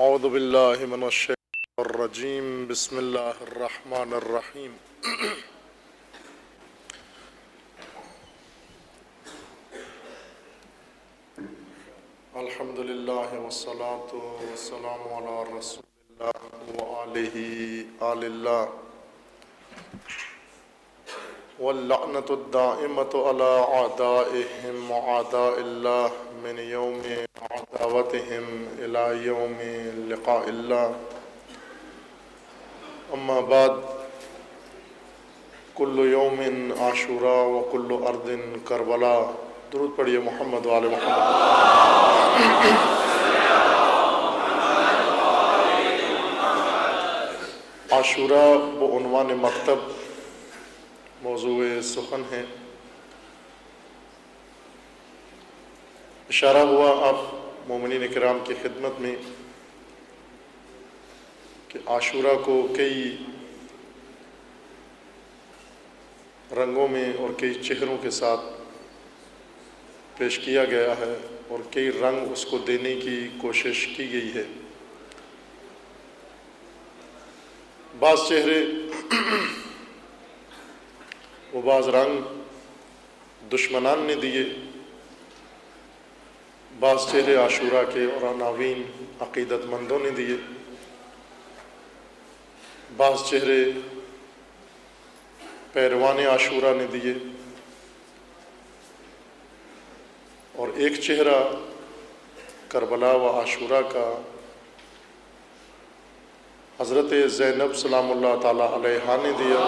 اعوذ باللہ من الشیطان الرجیم بسم اللہ الرحمن الرحیم الحمد للہ والصلاة والسلام علی رسول اللہ وآلہ آل اللہ واللعنۃ الدائمۃ علی اعدائہم وعداء اللہ من یوم عداوتہم الی یوم لقاء اللہ اما بعد کل یوم عاشوراء وکل ارض کربلا درود پڑھیے محمد وآل محمد۔ عاشوراء بعنوان مکتب موضوع سخن ہے۔ اشارہ ہوا آپ مومنین کرام کی خدمت میں کہ عاشوراء کو کئی رنگوں میں اور کئی چہروں کے ساتھ پیش کیا گیا ہے اور کئی رنگ اس کو دینے کی کوشش کی گئی ہے۔ بعض چہرے و بعض رنگ دشمنان نے دیے، بعض چہرے عاشوراء کے اور عناوین عقیدت مندوں نے دیے، بعض چہرے پیروان عاشوراء نے دیے، اور ایک چہرہ کربلا و عاشوراء کا حضرت زینب سلام اللہ تعالیٰ علیہا نے دیا،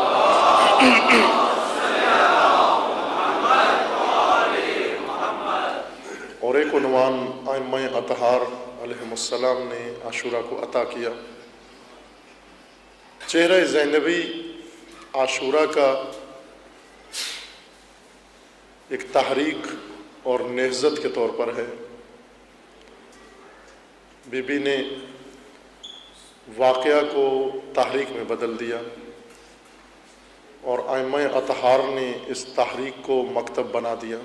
اور ایک عنوان ائمہ اطہار علیہم السلام نے عاشوراء کو عطا کیا۔ چہرہ زینبی عاشوراء کا ایک تحریک اور نہضت کے طور پر ہے۔ بی بی نے واقعہ کو تحریک میں بدل دیا اور ائمہ اطہار نے اس تحریک کو مکتب بنا دیا۔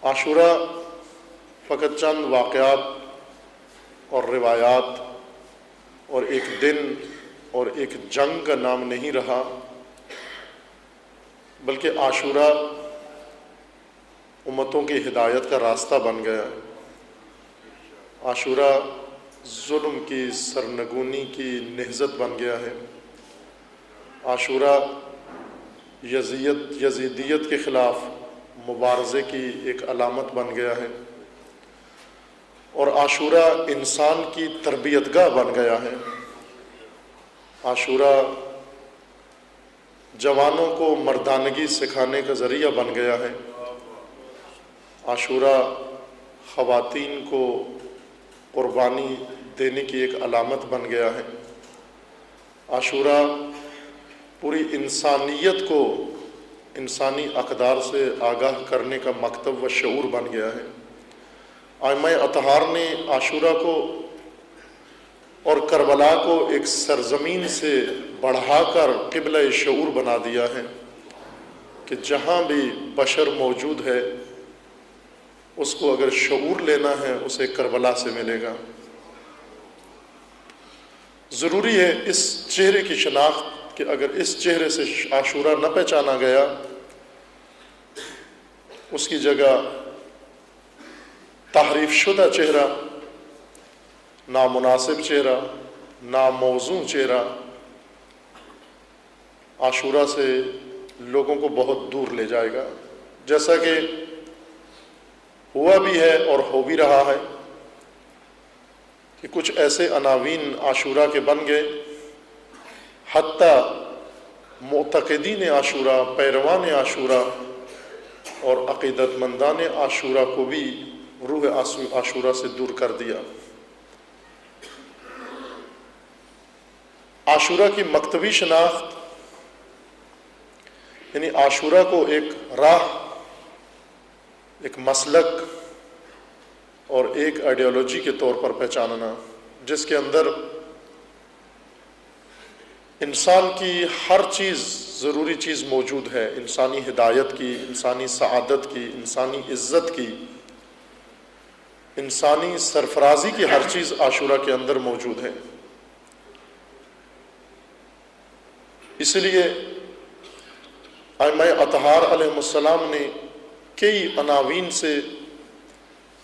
عاشوراء فقط چند واقعات اور روایات اور ایک دن اور ایک جنگ کا نام نہیں رہا، بلکہ عاشوراء امتوں کی ہدایت کا راستہ بن گیا۔ عاشوراء ظلم کی سرنگونی کی نہضت بن گیا ہے۔ عاشوراء یزیدیت کے خلاف مبارزے کی ایک علامت بن گیا ہے، اور عاشوراء انسان کی تربیت گاہ بن گیا ہے۔ عاشوراء جوانوں کو مردانگی سکھانے کا ذریعہ بن گیا ہے۔ عاشوراء خواتین کو قربانی دینے کی ایک علامت بن گیا ہے۔ عاشوراء پوری انسانیت کو انسانی اقدار سے آگاہ کرنے کا مکتب و شعور بن گیا ہے۔ ائمہ اطہار نے عاشوراء کو اور کربلا کو ایک سرزمین سے بڑھا کر قبلہ شعور بنا دیا ہے کہ جہاں بھی بشر موجود ہے اس کو اگر شعور لینا ہے اسے کربلا سے ملے گا۔ ضروری ہے اس چہرے کی شناخت کہ اگر اس چہرے سے عاشوراء نہ پہچانا گیا، اس کی جگہ تحریف شدہ چہرہ، نامناسب چہرہ، ناموزوں چہرہ عاشوراء سے لوگوں کو بہت دور لے جائے گا، جیسا کہ ہوا بھی ہے اور ہو بھی رہا ہے کہ کچھ ایسے عناوین عاشوراء کے بن گئے، حتیٰ معتقدین عاشوراء، پیروان عاشوراء اور عقیدت مندان عاشوراء کو بھی روح عاشوراء سے دور کر دیا۔ عاشوراء کی مکتبی شناخت یعنی عاشوراء کو ایک راہ، ایک مسلک اور ایک آئیڈیالوجی کے طور پر پہچاننا، جس کے اندر انسان کی ہر چیز، ضروری چیز موجود ہے، انسانی ہدایت کی، انسانی سعادت کی، انسانی عزت کی، انسانی سرفرازی کی ہر چیز عاشورہ کے اندر موجود ہے۔ اس لیے ائمہ اطہار علیہ السلام نے کئی عناوین سے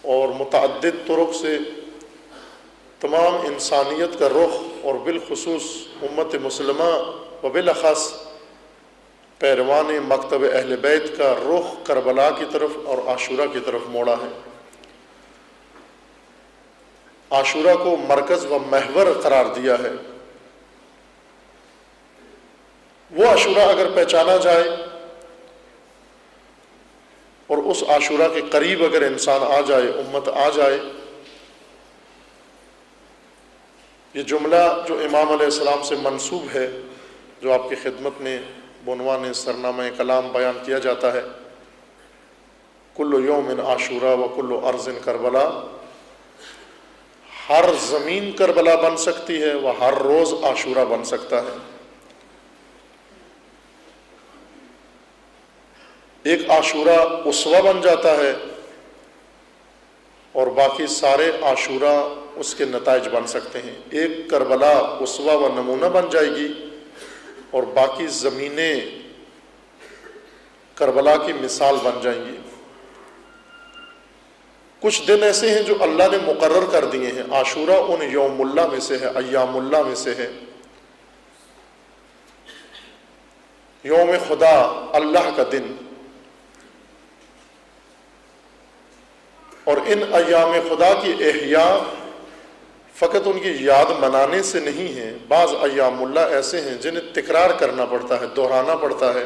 اور متعدد طرق سے تمام انسانیت کا رخ اور بالخصوص امت مسلمہ و بالاخص پیروان مکتب اہل بیت کا رخ کربلا کی طرف اور عاشورہ کی طرف موڑا ہے۔ عاشورہ کو مرکز و محور قرار دیا ہے۔ وہ عاشورہ اگر پہچانا جائے اور اس عاشورہ کے قریب اگر انسان آ جائے، امت آ جائے، یہ جملہ جو امام علیہ السلام سے منسوب ہے، جو آپ کی خدمت میں بعنوان سرنامہ کلام بیان کیا جاتا ہے، کل یوم عاشورہ و کل ارض کربلا، ہر زمین کربلا بن سکتی ہے وہ ہر روز عاشورہ بن سکتا ہے۔ ایک عاشورہ اسوہ بن جاتا ہے اور باقی سارے عاشورہ اس کے نتائج بن سکتے ہیں۔ ایک کربلا اسوہ و نمونہ بن جائے گی اور باقی زمینیں کربلا کی مثال بن جائیں گی۔ کچھ دن ایسے ہیں جو اللہ نے مقرر کر دیے ہیں۔ عاشورہ ان یوم اللہ میں سے ہے، ایام اللہ میں سے ہے۔ یوم خدا، اللہ کا دن، اور ان ایام خدا کی احیاء فقط ان کی یاد منانے سے نہیں ہے۔ بعض ایام اللہ ایسے ہیں جنہیں تکرار کرنا پڑتا ہے، دہرانا پڑتا ہے۔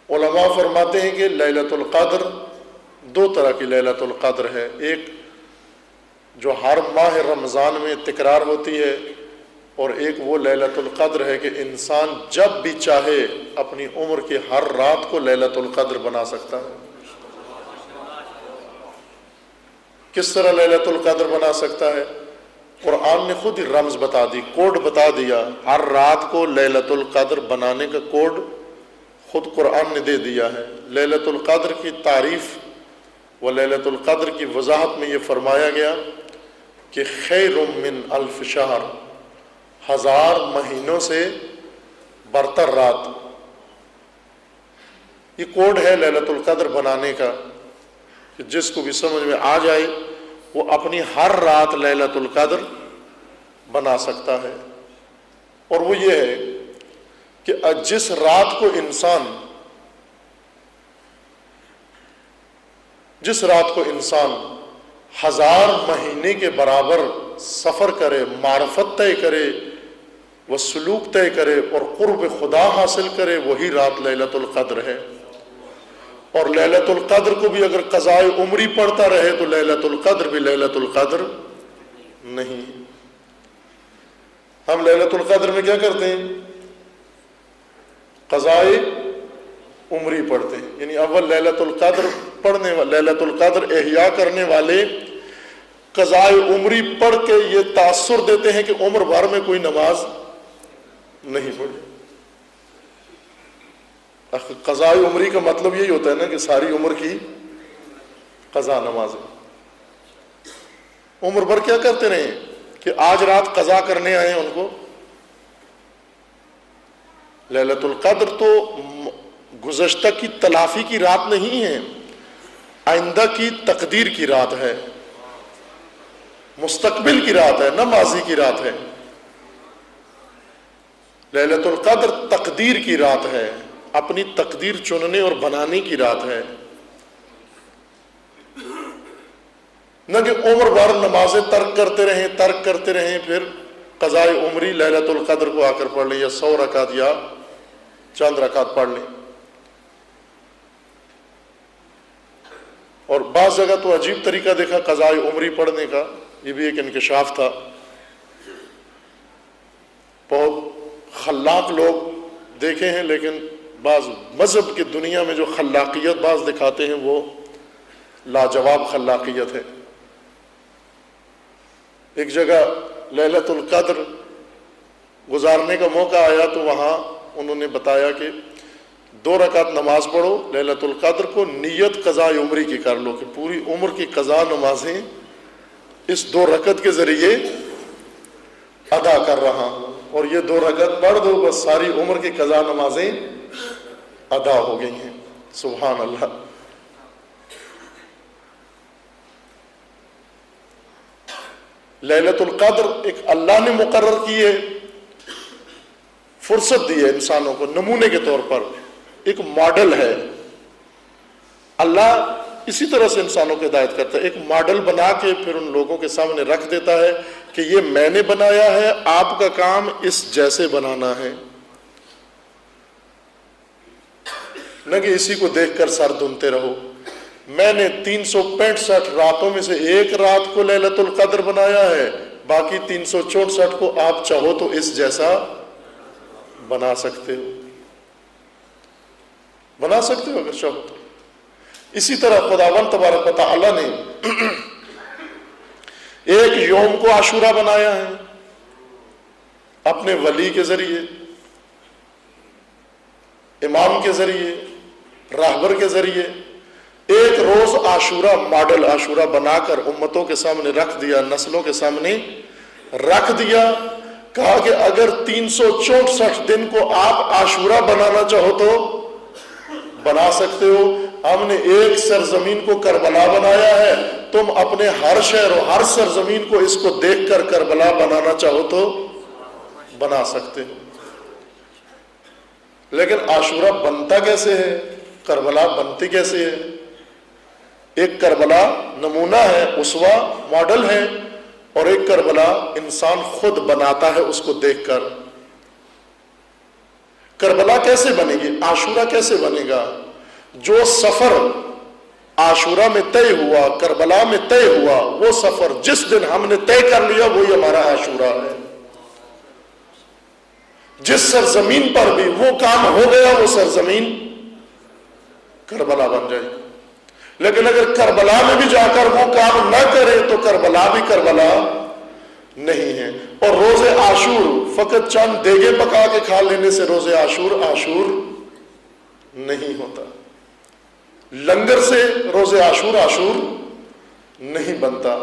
علماء فرماتے ہیں کہ لیلۃ القدر دو طرح کی لیلۃ القدر ہے، ایک جو ہر ماہ رمضان میں تکرار ہوتی ہے، اور ایک وہ لیلۃ القدر ہے کہ انسان جب بھی چاہے اپنی عمر کی ہر رات کو لیلۃ القدر بنا سکتا ہے۔ کس طرح لیلۃ القدر بنا سکتا ہے؟ قرآن نے خود ہی رمز بتا دی، کوڈ بتا دیا۔ ہر رات کو لیلۃ القدر بنانے کا کوڈ خود قرآن نے دے دیا ہے۔ لیلۃ القدر کی تعریف و لیلۃ القدر کی وضاحت میں یہ فرمایا گیا کہ خیر من الف شہر، 1000 مہینوں سے برتر رات۔ یہ کوڈ ہے لیلۃ القدر بنانے کا، کہ جس کو بھی سمجھ میں آ جائے وہ اپنی ہر رات لیلۃ القدر بنا سکتا ہے۔ اور وہ یہ ہے کہ جس رات کو انسان 1000 مہینے کے برابر سفر کرے، معرفت طے کرے، وہ سلوک طے کرے اور قرب خدا حاصل کرے، وہی رات لیلۃ القدر ہے۔ اور لیلۃ القدر کو بھی اگر قضائے عمری پڑھتا رہے تو لیلۃ القدر بھی لیلۃ القدر نہیں۔ ہم لیلۃ القدر میں کیا کرتے ہیں؟ قضائے عمری پڑھتے ہیں، یعنی اول لیلۃ القدر لیلۃ القدر احیاء کرنے والے قضائے عمری پڑھ کے یہ تاثر دیتے ہیں کہ عمر بھر میں کوئی نماز نہیں پڑھی۔ قضاء عمری کا مطلب یہی ہوتا ہے نا کہ ساری عمر کی قضا نماز ہے۔ عمر بھر کیا کرتے رہے کہ آج رات قضا کرنے آئے ہیں ان کو۔ لیلۃ القدر تو گزشتہ کی تلافی کی رات نہیں ہے، آئندہ کی تقدیر کی رات ہے، مستقبل کی رات ہے، نہ ماضی کی رات ہے۔ لیلۃ القدر تقدیر کی رات ہے، اپنی تقدیر چننے اور بنانے کی رات ہے، نہ کہ عمر بھر نمازیں ترک کرتے رہیں پھر قضاء عمری لیلۃ القدر کو آ کر پڑھ لیں، یا 100 رکعت یا چند رکعت پڑھ لیں۔ اور بعض جگہ تو عجیب طریقہ دیکھا قضاء عمری پڑھنے کا، یہ بھی ایک انکشاف تھا۔ بہت خلاق لوگ دیکھے ہیں، لیکن بعض مذہب کی دنیا میں جو خلاقیت بعض دکھاتے ہیں وہ لاجواب خلاقیت ہے۔ ایک جگہ لیلۃ القدر گزارنے کا موقع آیا تو وہاں انہوں نے بتایا کہ 2 رکعت نماز پڑھو لیلۃ القدر کو، نیت قضاء عمری کی کر لو کہ پوری عمر کی قضاء نمازیں اس 2 رکعت کے ذریعے ادا کر رہا ہوں، اور یہ 2 رکعت پڑھ دو، بس ساری عمر کی قضاء نمازیں ادا ہو گئی ہیں۔ سبحان اللہ۔ لیلۃ القدر ایک اللہ نے مقرر کی ہے، فرصت دی ہے انسانوں کو نمونے کے طور پر، ایک ماڈل ہے۔ اللہ اسی طرح سے انسانوں کو ہدایت کرتا ہے، ایک ماڈل بنا کے پھر ان لوگوں کے سامنے رکھ دیتا ہے کہ یہ میں نے بنایا ہے، آپ کا کام اس جیسے بنانا ہے، نہ کہ اسی کو دیکھ کر سر دھنتے رہو۔ میں نے 365 راتوں میں سے ایک رات کو لیلۃ القدر بنایا ہے، باقی 364 کو آپ چاہو تو اس جیسا بنا سکتے ہو، بنا سکتے ہو اگر چاہو تو۔ اسی طرح خداوند تبارک و تعالی نے ایک یوم کو عاشورہ بنایا ہے اپنے ولی کے ذریعے، امام کے ذریعے، راہبر کے ذریعے۔ ایک روز عاشورہ، ماڈل عاشورہ بنا کر امتوں کے سامنے رکھ دیا، نسلوں کے سامنے رکھ دیا، کہا کہ اگر 364 دن کو آپ عاشورہ بنانا چاہو تو بنا سکتے ہو۔ ہم نے ایک سرزمین کو کربلا بنایا ہے، تم اپنے ہر شہر و ہر سرزمین کو اس کو دیکھ کر کربلا بنانا چاہو تو بنا سکتے ہو۔ لیکن عاشورہ بنتا کیسے ہے، کربلا بنتی کیسے ہے؟ ایک کربلا نمونہ ہے، اسوہ ماڈل ہے، اور ایک کربلا انسان خود بناتا ہے اس کو دیکھ کر۔ کربلا کیسے بنے گی، عاشورہ کیسے بنے گا؟ جو سفر عاشورہ میں طے ہوا، کربلا میں طے ہوا، وہ سفر جس دن ہم نے طے کر لیا وہی ہمارا عاشورہ ہے۔ جس سرزمین پر بھی وہ کام ہو گیا وہ سرزمین کربلا بن جائے گی۔ لیکن اگر کربلا میں بھی جا کر وہ کام نہ کرے تو کربلا بھی کربلا نہیں ہے۔ اور روز عاشور فقط چند دیگیں پکا کے کھا لینے سے روز عاشور عاشور نہیں ہوتا، لنگر سے روز عاشور عاشور نہیں بنتا،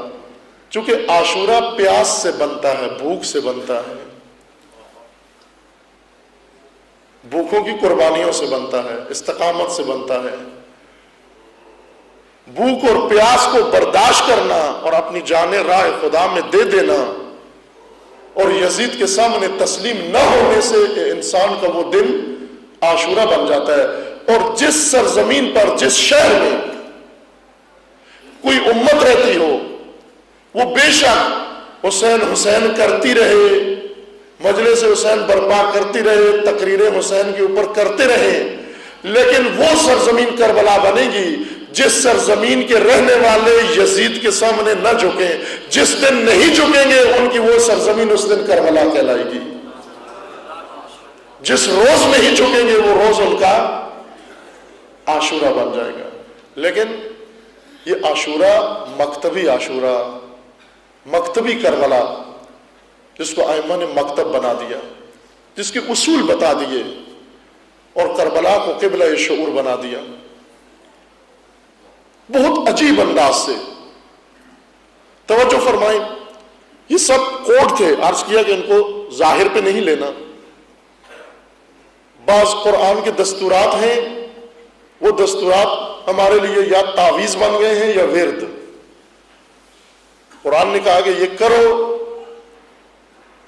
چونکہ عاشورہ پیاس سے بنتا ہے، بھوک سے بنتا ہے، بھوکوں کی قربانیوں سے بنتا ہے، استقامت سے بنتا ہے۔ بھوک اور پیاس کو برداشت کرنا اور اپنی جانیں راہ خدا میں دے دینا اور یزید کے سامنے تسلیم نہ ہونے سے انسان کا وہ دن عاشورہ بن جاتا ہے۔ اور جس سرزمین پر، جس شہر میں کوئی امت رہتی ہو، وہ بے شک حسین حسین کرتی رہے، مجلس حسین برپا کرتی رہے، تقریر حسین کے اوپر کرتے رہے، لیکن وہ سرزمین کربلا بنے گی جس سرزمین کے رہنے والے یزید کے سامنے نہ جھکیں۔ جس دن نہیں جھکیں گے ان کی وہ سرزمین اس دن کربلا کہلائے گی۔ جس روز نہیں جھکیں گے وہ روز ان کا عاشورہ بن جائے گا۔ لیکن یہ عاشورہ مکتبی عاشورہ، مکتبی کربلا، جس کو ائمہ نے مکتب بنا دیا، جس کے اصول بتا دیے اور کربلا کو قبلہ شعور بنا دیا، بہت عجیب انداز سے۔ توجہ فرمائیں، یہ سب کوڈ تھے، عرض کیا کہ ان کو ظاہر پہ نہیں لینا۔ بعض قرآن کے دستورات ہیں، وہ دستورات ہمارے لیے یا تعویذ بن گئے ہیں یا ورد۔ قرآن نے کہا کہ یہ کرو،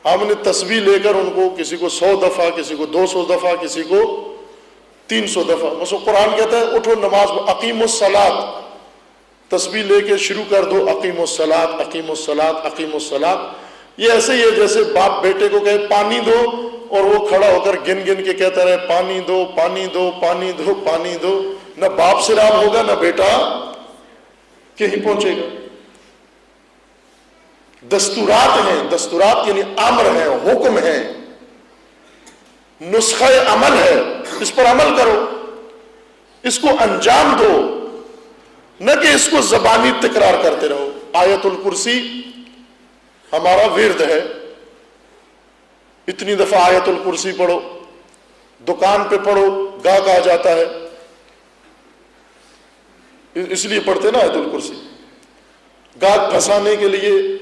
ہم نے تسبیح لے کر ان کو، کسی کو 100 دفعہ، کسی کو 200 دفعہ، کسی کو 300 دفعہ۔ مثلا قرآن کہتا ہے اٹھو نماز، اقیم الصلاۃ، تسبیح لے کے شروع کر دو، اقیم الصلاۃ اقیم الصلاۃ اقیم الصلاۃ۔ یہ ایسے ہی ہے جیسے باپ بیٹے کو کہے پانی دو، اور وہ کھڑا ہو کر گن گن کے کہتا رہے پانی دو پانی دو پانی دو پانی دو۔ نہ باپ سے رام ہوگا نہ بیٹا کہیں پہنچے گا۔ دستورات ہیں، دستورات یعنی امر ہیں، حکم ہیں، نسخہ عمل ہے، اس پر عمل کرو، اس کو انجام دو، نہ کہ اس کو زبانی تکرار کرتے رہو۔ آیت الکرسی ہمارا ورد ہے، اتنی دفعہ آیت الکرسی پڑھو، دکان پہ پڑھو گاہک آ جاتا ہے، اس لیے پڑھتے نا آیت الکرسی، گاہک پھنسانے کے لیے،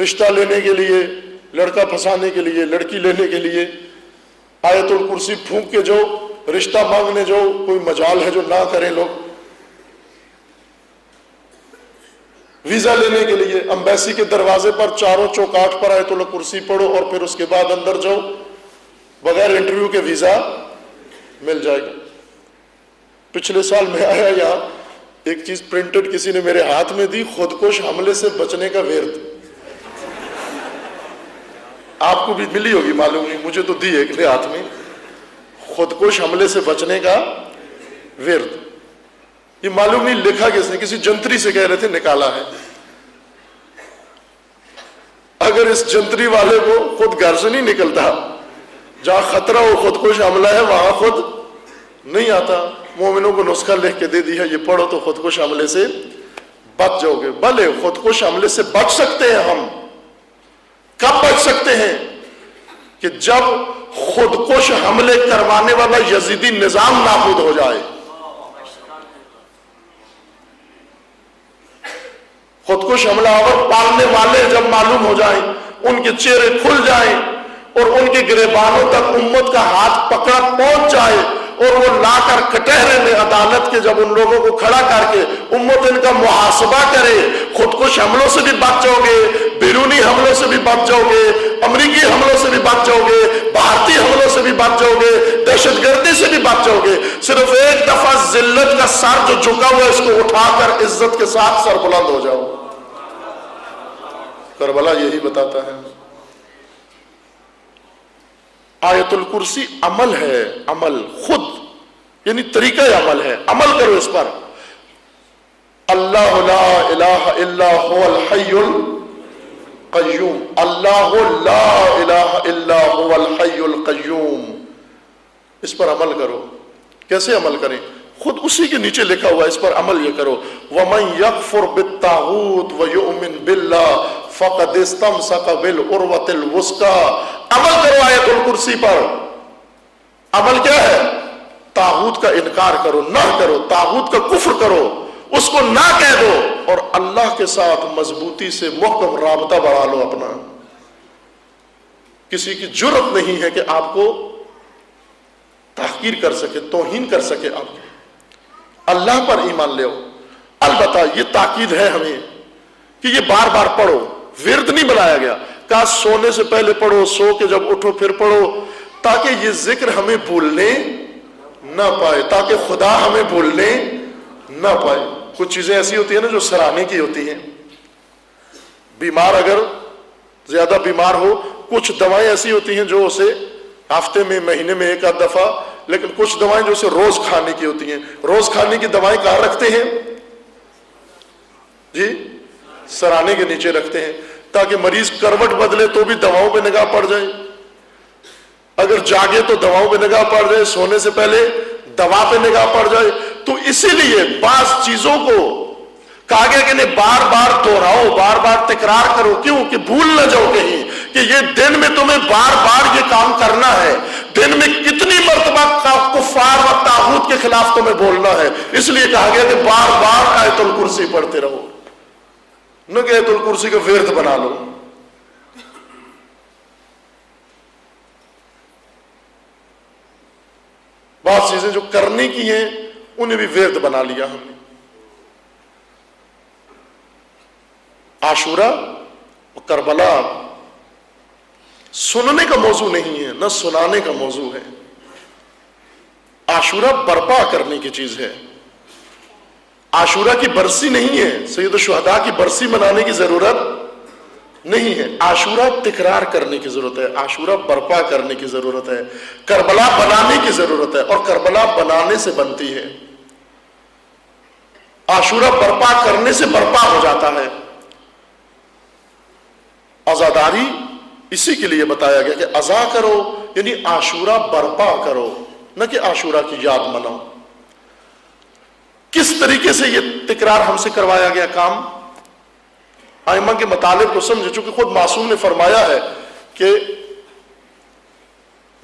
رشتہ لینے کے لیے، لڑکا پھنسانے کے لیے، لڑکی لینے کے لیے آیت الکرسی پھونک کے جو رشتہ مانگنے جو کوئی مجال ہے جو نہ کریں لوگ، ویزا لینے کے لیے امبیسی کے دروازے پر چاروں چوکاٹ پر آیت الکرسی پڑھو اور پھر اس کے بعد اندر جاؤ، بغیر انٹرویو کے ویزا مل جائے گا۔ پچھلے سال میں آیا یہاں، ایک چیز پرنٹڈ کسی نے میرے ہاتھ میں دی، خودکش حملے سے بچنے کا ورد۔ آپ کو بھی ملی ہوگی معلوم نہیں، مجھے تو دی ایک ہاتھ میں، خودکش حملے سے بچنے کا ورد۔ یہ معلوم نہیں لکھا کس نے، کسی جنتری سے کہہ رہے تھے نکالا ہے۔ اگر اس جنتری والے کو خود گھر سے نہیں نکلتا، جہاں خطرہ ہو خودکش حملہ ہے وہاں خود نہیں آتا۔ مومنوں کو نسخہ لکھ کے دے دیا، یہ پڑھو تو خودکش حملے سے بچ جاؤ گے۔ بھلے خودکش حملے سے بچ سکتے ہیں ہم، کب بچ سکتے ہیں؟ کہ جب خودکش حملے کروانے والا یزیدی نظام نابود ہو جائے۔ خودکش حملہ آور پالنے والے جب معلوم ہو جائیں، ان کے چہرے کھل جائیں اور ان کے گریبانوں تک امت کا ہاتھ پکڑا پہنچ جائے، اور وہ لا کر کٹہرے میں عدالت کے جب ان لوگوں کو کھڑا کر کے امت ان کا محاسبہ کرے، خودکش حملوں سے بھی بچ جاؤ گے، بیرونی حملوں سے بھی بچ جاؤ گے، امریکی حملوں سے بھی بچ جاؤ گے، بھارتی حملوں سے بھی بچ جاؤ گے، دہشت گردی سے بھی بچ جاؤ گے۔ صرف ایک دفعہ ذلت کا سر جو جھکا ہوا ہے اس کو اٹھا کر عزت کے ساتھ سر بلند ہو جاؤ۔ کربلا یہی بتاتا ہے۔ آیت الکرسی عمل ہے، عمل خود یعنی طریقہ عمل ہے، عمل کرو اس پر۔ اللہ لا الہ الا هو الحی القیوم، اللہ لا الہ الا هو الحی القیوم، اس پر عمل کرو۔ کیسے عمل کریں؟ خود اسی کے نیچے لکھا ہوا ہے، اس پر عمل یہ کرو۔ وَمَن يَكْفُرْ بِالطَّاغُوتِ وَيُؤْمِنْ بِاللَّهِ فَقَدِ اسْتَمْسَكَ بِالْعُرْوَةِ الْوُثْقَىٰ۔ عمل کرو آیت الکرسی پر۔ عمل کیا ہے؟ طاغوت کا انکار کرو، نہ کرو، طاغوت کا کفر کرو، اس کو نہ کہہ دو، اور اللہ کے ساتھ مضبوطی سے محکم رابطہ بڑھا لو اپنا۔ کسی کی جرت نہیں ہے کہ آپ کو تحقیر کر سکے، توہین کر سکے۔ آپ اللہ پر ایمان لے آؤ۔ البتہ یہ تاکید ہے ہمیں کہ یہ بار بار پڑھو، ورد نہیں بنایا گیا، کہا سونے سے پہلے پڑھو، سو کے جب اٹھو پھر پڑھو، تاکہ یہ ذکر ہمیں بھولنے نہ پائے، تاکہ خدا ہمیں بھولنے نہ پائے۔ کچھ چیزیں ایسی ہوتی ہیں نا جو سراہنے کی ہوتی ہیں۔ بیمار اگر زیادہ بیمار ہو، کچھ دوائیں ایسی ہوتی ہیں جو اسے ہفتے میں، مہینے میں ایک آدھ دفعہ، لیکن کچھ دوائیں جو اسے روز کھانے کی ہوتی ہیں۔ روز کھانے کی دوائیں کہاں رکھتے ہیں جی؟ سراہنے کے نیچے رکھتے ہیں، تاکہ مریض کروٹ بدلے تو بھی دواؤں پہ نگاہ پڑ جائے، اگر جاگے تو دواؤں پہ نگاہ پڑ جائے، سونے سے پہلے دوا پہ نگاہ پڑ جائے۔ تو اسی لیے بعض چیزوں کو کہا گیا کہ انہیں بار بار دہراؤ، بار بار تکرار کرو۔ کیوں؟ کہ بھول نہ جاؤ کہیں کہ یہ دن میں تمہیں بار بار یہ کام کرنا ہے، دن میں کتنی مرتبہ کفار و طاغوت کے خلاف تمہیں بولنا ہے۔ اس لیے کہا گیا کہ بار بار آیت الکرسی پڑھتے رہو، نہ کہ آیت الکرسی کا ورد بنا لو۔ بعض چیزیں جو کرنے کی ہیں انہیں بھی ورد بنا لیا ہم نے۔ عاشورہ اور کربلا سننے کا موضوع نہیں ہے، نہ سنانے کا موضوع ہے۔ عاشورہ برپا کرنے کی چیز ہے۔ عاشورہ کی برسی نہیں ہے، سید الشہداء کی برسی منانے کی ضرورت نہیں ہے۔ عاشورہ تکرار کرنے کی ضرورت ہے، عاشورہ برپا کرنے کی ضرورت ہے، کربلا بنانے کی ضرورت ہے، اور کربلا بنانے سے بنتی ہے۔ عاشورہ برپا کرنے سے برپا ہو جاتا ہے۔ عزاداری اسی کے لیے بتایا گیا کہ عزا کرو یعنی عاشورہ برپا کرو، نہ کہ عاشورہ کی یاد مناؤ۔ کس طریقے سے یہ تکرار ہم سے کروایا گیا کام؟ ائمہ کے مطالب کو سمجھے، چونکہ خود معصوم نے فرمایا ہے کہ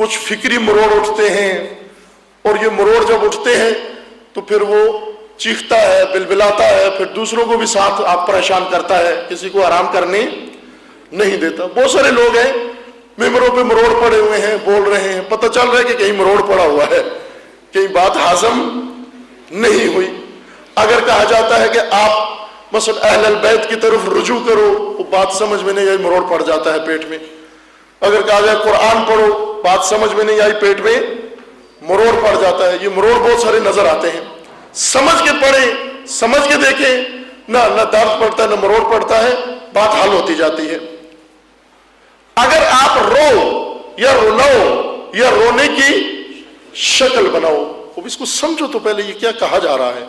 کچھ فکری مروڑ اٹھتے ہیں، اور یہ مروڑ جب اٹھتے ہیں تو پھر وہ چیختا ہے، بلبلاتا ہے، پھر دوسروں کو بھی ساتھ آپ پریشان کرتا ہے، کسی کو آرام کرنے نہیں دیتا۔ بہت سارے لوگ ہیں ممبروں پہ مروڑ پڑے ہوئے ہیں، بول رہے ہیں، پتہ چل رہا ہے کہ کہیں مروڑ پڑا ہوا ہے، کہیں بات ہضم نہیں ہوئی۔ اگر کہا جاتا ہے کہ آپ مثلا اہل البیت کی طرف رجوع کرو، وہ بات سمجھ میں نہیں آئی، مروڑ پڑ جاتا ہے پیٹ میں۔ اگر کہا جائے قرآن پڑھو، بات سمجھ میں نہیں آئی، پیٹ میں مروڑ پڑ جاتا ہے۔ یہ مروڑ بہت سارے نظر آتے ہیں۔ سمجھ کے پڑھیں، سمجھ کے دیکھیں، نہ درد پڑتا ہے نہ مروڑ پڑتا ہے، بات حل ہوتی جاتی ہے۔ اگر آپ رو یا رلاؤ یا رونے کی شکل بناؤ، اب اس کو سمجھو تو پہلے یہ کیا کہا جا رہا ہے۔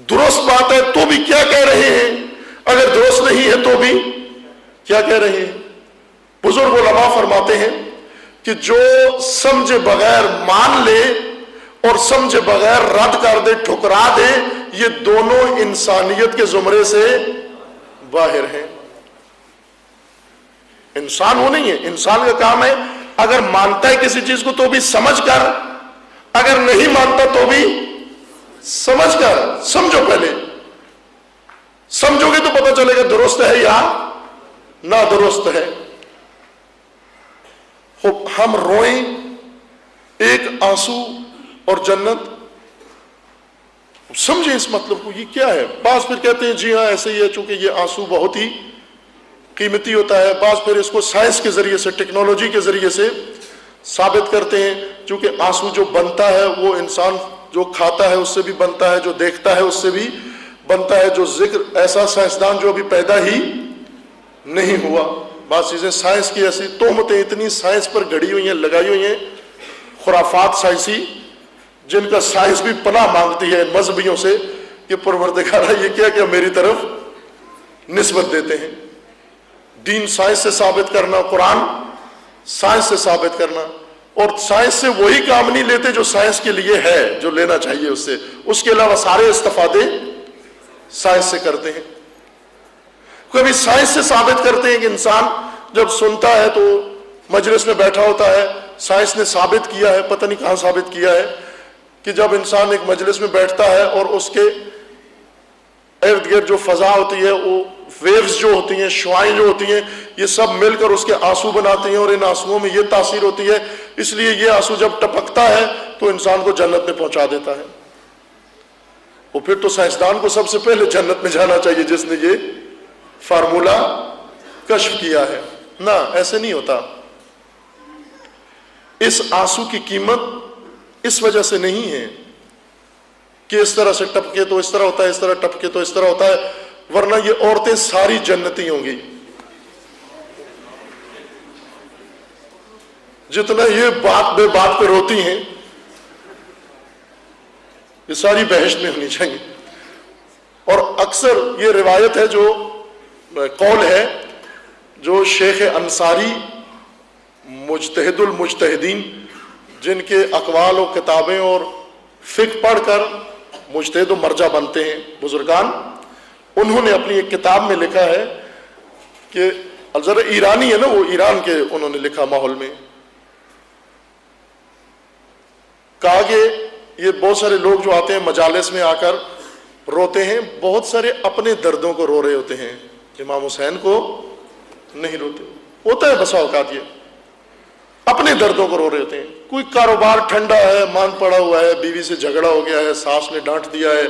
درست بات ہے تو بھی کیا کہہ رہے ہیں، اگر درست نہیں ہے تو بھی کیا کہہ رہے ہیں۔ بزرگ علماء فرماتے ہیں کہ جو سمجھے بغیر مان لے اور سمجھے بغیر رد کر دے، ٹھکرا دے، یہ دونوں انسانیت کے زمرے سے باہر ہیں۔ انسان وہ نہیں ہے۔ انسان کا کام ہے اگر مانتا ہے کسی چیز کو تو بھی سمجھ کر، اگر نہیں مانتا تو بھی سمجھ کر۔ سمجھو پہلے، سمجھو گے تو پتہ چلے گا درست ہے یا نہ درست ہے۔ ہم روئیں ایک آنسو اور جنت، سمجھیں اس مطلب کو، یہ کیا ہے۔ بعض پھر کہتے ہیں جی ہاں ایسے ہی ہے، چونکہ یہ آنسو بہت ہی قیمتی ہوتا ہے۔ بعض پھر اس کو سائنس کے ذریعے سے، ٹیکنالوجی کے ذریعے سے ثابت کرتے ہیں، چونکہ آنسو جو بنتا ہے وہ انسان جو کھاتا ہے اس سے بھی بنتا ہے، جو دیکھتا ہے اس سے بھی بنتا ہے، جو ذکر ایسا سائنسدان جو ابھی پیدا ہی نہیں ہوا۔ بعض چیزیں سائنس کی ایسی تہمتیں اتنی سائنس پر گڑی ہوئی ہیں، لگائی ہوئی ہیں، خرافات سائنسی، جن کا سائنس بھی پناہ مانگتی ہے مذہبیوں سے کہ پروردگارہ یہ کیا کیا میری طرف نسبت دیتے ہیں۔ دین سائنس سے ثابت کرنا، قرآن سائنس سے ثابت کرنا، اور سائنس سے وہی کام نہیں لیتے جو سائنس کے لیے ہے، جو لینا چاہیے اس سے، اس کے علاوہ سارے استفادے سائنس سے کرتے ہیں۔ کبھی سائنس سے ثابت کرتے ہیں کہ انسان جب سنتا ہے تو مجلس میں بیٹھا ہوتا ہے، سائنس نے ثابت کیا ہے، پتہ نہیں کہاں ثابت کیا ہے، کہ جب انسان ایک مجلس میں بیٹھتا ہے اور اس کے ارد گرد جو فضا ہوتی ہے، وہ ویوز جو ہوتی ہیں، شعائیں جو ہوتی ہیں، یہ سب مل کر اس کے آنسو بناتی ہیں، اور ان آنسوؤں میں یہ تاثیر ہوتی ہے، اس لیے یہ آنسو جب ٹپکتا ہے تو انسان کو جنت میں پہنچا دیتا ہے۔ اور پھر تو سائنسدان کو سب سے پہلے جنت میں جانا چاہیے جس نے یہ فارمولا کشف کیا ہے۔ نہ، ایسے نہیں ہوتا۔ اس آنسو کی قیمت اس وجہ سے نہیں ہے کہ اس طرح سے ٹپکے تو اس طرح ہوتا ہے، اس طرح ٹپکے تو اس طرح ہوتا ہے، ورنہ یہ عورتیں ساری جنتی ہوں گی۔ جتنا یہ بات بے بات پہ روتی ہیں، یہ ساری بہشت میں ہونی چاہیے۔ اور اکثر یہ روایت ہے، جو قول ہے، جو شیخ انصاری مجتہد المجتہدین، جن کے اقوال و کتابیں اور فقہ پڑھ کر مجتہد و مرجع بنتے ہیں بزرگان، انہوں نے اپنی ایک کتاب میں لکھا ہے کہ ذرا ایرانی ہے نا، وہ ایران کے انہوں نے لکھا ماحول میں، کہا کہ یہ بہت سارے لوگ جو آتے ہیں مجالس میں آ کر روتے ہیں، بہت سارے اپنے دردوں کو رو رہے ہوتے ہیں، امام حسین کو نہیں روتے۔ ہوتا ہے بسا اوقات یہ اپنے دردوں کو رو رہے ہوتے ہیں۔ کوئی کاروبار ٹھنڈا ہے، مان پڑا ہوا ہے، بیوی سے جھگڑا ہو گیا ہے، ساس نے ڈانٹ دیا ہے،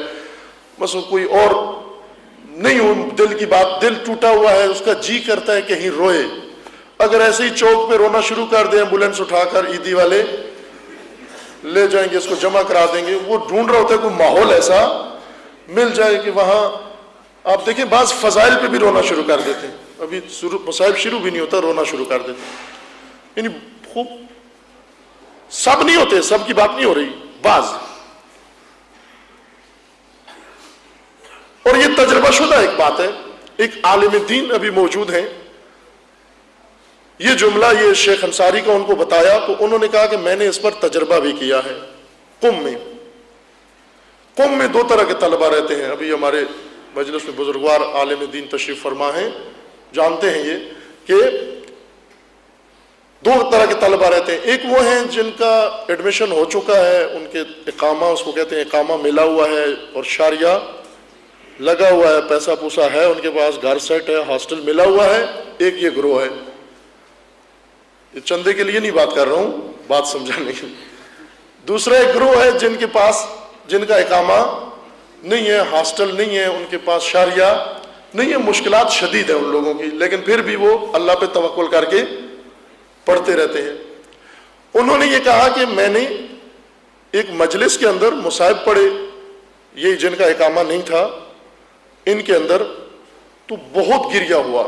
بس کوئی اور نہیں ہو، دل کی بات، دل ٹوٹا ہوا ہے، اس کا جی کرتا ہے کہیں روئے۔ اگر ایسے ہی چوک پہ رونا شروع کر دیں، ایمبولینس اٹھا کر عیدی والے لے جائیں گے، اس کو جمع کرا دیں گے، وہ ڈھونڈ رہا ہوتا ہے کوئی ماحول ایسا مل جائے کہ وہاں آپ دیکھیں بعض فضائل پہ بھی رونا شروع کر دیتے ہیں، ابھی مصائب شروع بھی نہیں ہوتا رونا شروع کر دیتے ہیں۔ یعنی خوب سب نہیں ہوتے، سب کی بات نہیں ہو رہی، بعض۔ اور یہ تجربہ شدہ ایک بات ہے، ایک عالم دین ابھی موجود ہیں، یہ جملہ یہ شیخ انصاری کا ان کو بتایا تو انہوں نے کہا کہ میں نے اس پر تجربہ بھی کیا ہے۔ قم میں دو طرح کے طلبہ رہتے ہیں، ابھی ہمارے مجلس میں بزرگوار عالم دین تشریف فرما ہیں، جانتے ہیں یہ کہ دو طرح کے طلبہ رہتے ہیں، ایک وہ ہیں جن کا ایڈمیشن ہو چکا ہے، ان کے اقامہ، اس کو کہتے ہیں اقامہ ملا ہوا ہے اور شاریہ لگا ہوا ہے، پیسہ پوسا ہے ان کے پاس، گھر سیٹ ہے، ہاسٹل ملا ہوا ہے۔ ایک یہ گروہ ہے، یہ چندے کے لیے نہیں بات کر رہا ہوں، بات سمجھانے کے لیے۔ دوسرا ایک گروہ ہے جن کے پاس، جن کا اقامہ نہیں ہے، ہاسٹل نہیں ہے، ان کے پاس شاریہ نہیں ہے، مشکلات شدید ہیں ان لوگوں کی، لیکن پھر بھی وہ اللہ پہ توکل کر کے پڑھتے رہتے ہیں۔ انہوں نے یہ کہا کہ میں نے ایک مجلس کے اندر مصائب پڑھے، یہ جن کا اقامہ نہیں تھا ان کے اندر، تو بہت گریہ ہوا۔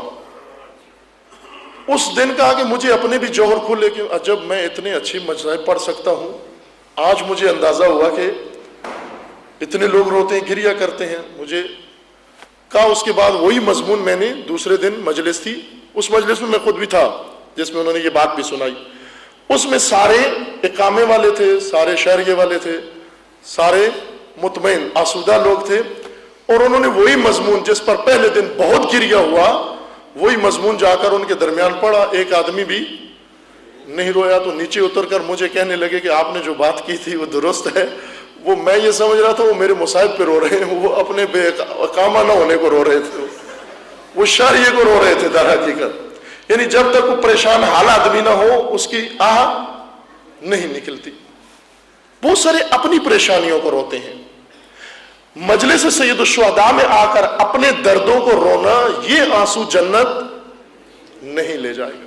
اس دن کہا کہ مجھے اپنے بھی جوہر کھلے کہ عجب میں اتنے اچھی مصائب پڑھ سکتا ہوں۔ آج مجھے اندازہ ہوا کہ اتنے لوگ روتے ہیں، گریہ کرتے ہیں۔ مجھے کہا اس کے بعد وہی مضمون میں نے دوسرے دن مجلس تھی، اس مجلس میں خود بھی تھا جس میں انہوں نے یہ بات بھی سنائی۔ اس میں سارے اقامے والے تھے، سارے شہریے والے تھے، سارے مطمئن آسودہ لوگ تھے، اور انہوں نے وہی مضمون جس پر پہلے دن بہت گریہ ہوا، وہی مضمون جا کر ان کے درمیان پڑھا۔ ایک آدمی بھی نہیں رویا، تو نیچے اتر کر مجھے کہنے لگے کہ آپ نے جو بات کی تھی وہ درست ہے، وہ میں یہ سمجھ رہا تھا وہ میرے مصائب پہ رو رہے ہیں، وہ اپنے بے اقامہ نہ ہونے کو رو رہے تھے، وہ شاریے کو رو رہے تھے در حقیقت۔ یعنی جب تک وہ پریشان حال آدمی نہ ہو اس کی آہ نہیں نکلتی۔ بہت سارے اپنی پریشانیوں کو روتے ہیں۔ مجلس سید الشہداء میں آ کر اپنے دردوں کو رونا، یہ آنسو جنت نہیں لے جائے گا۔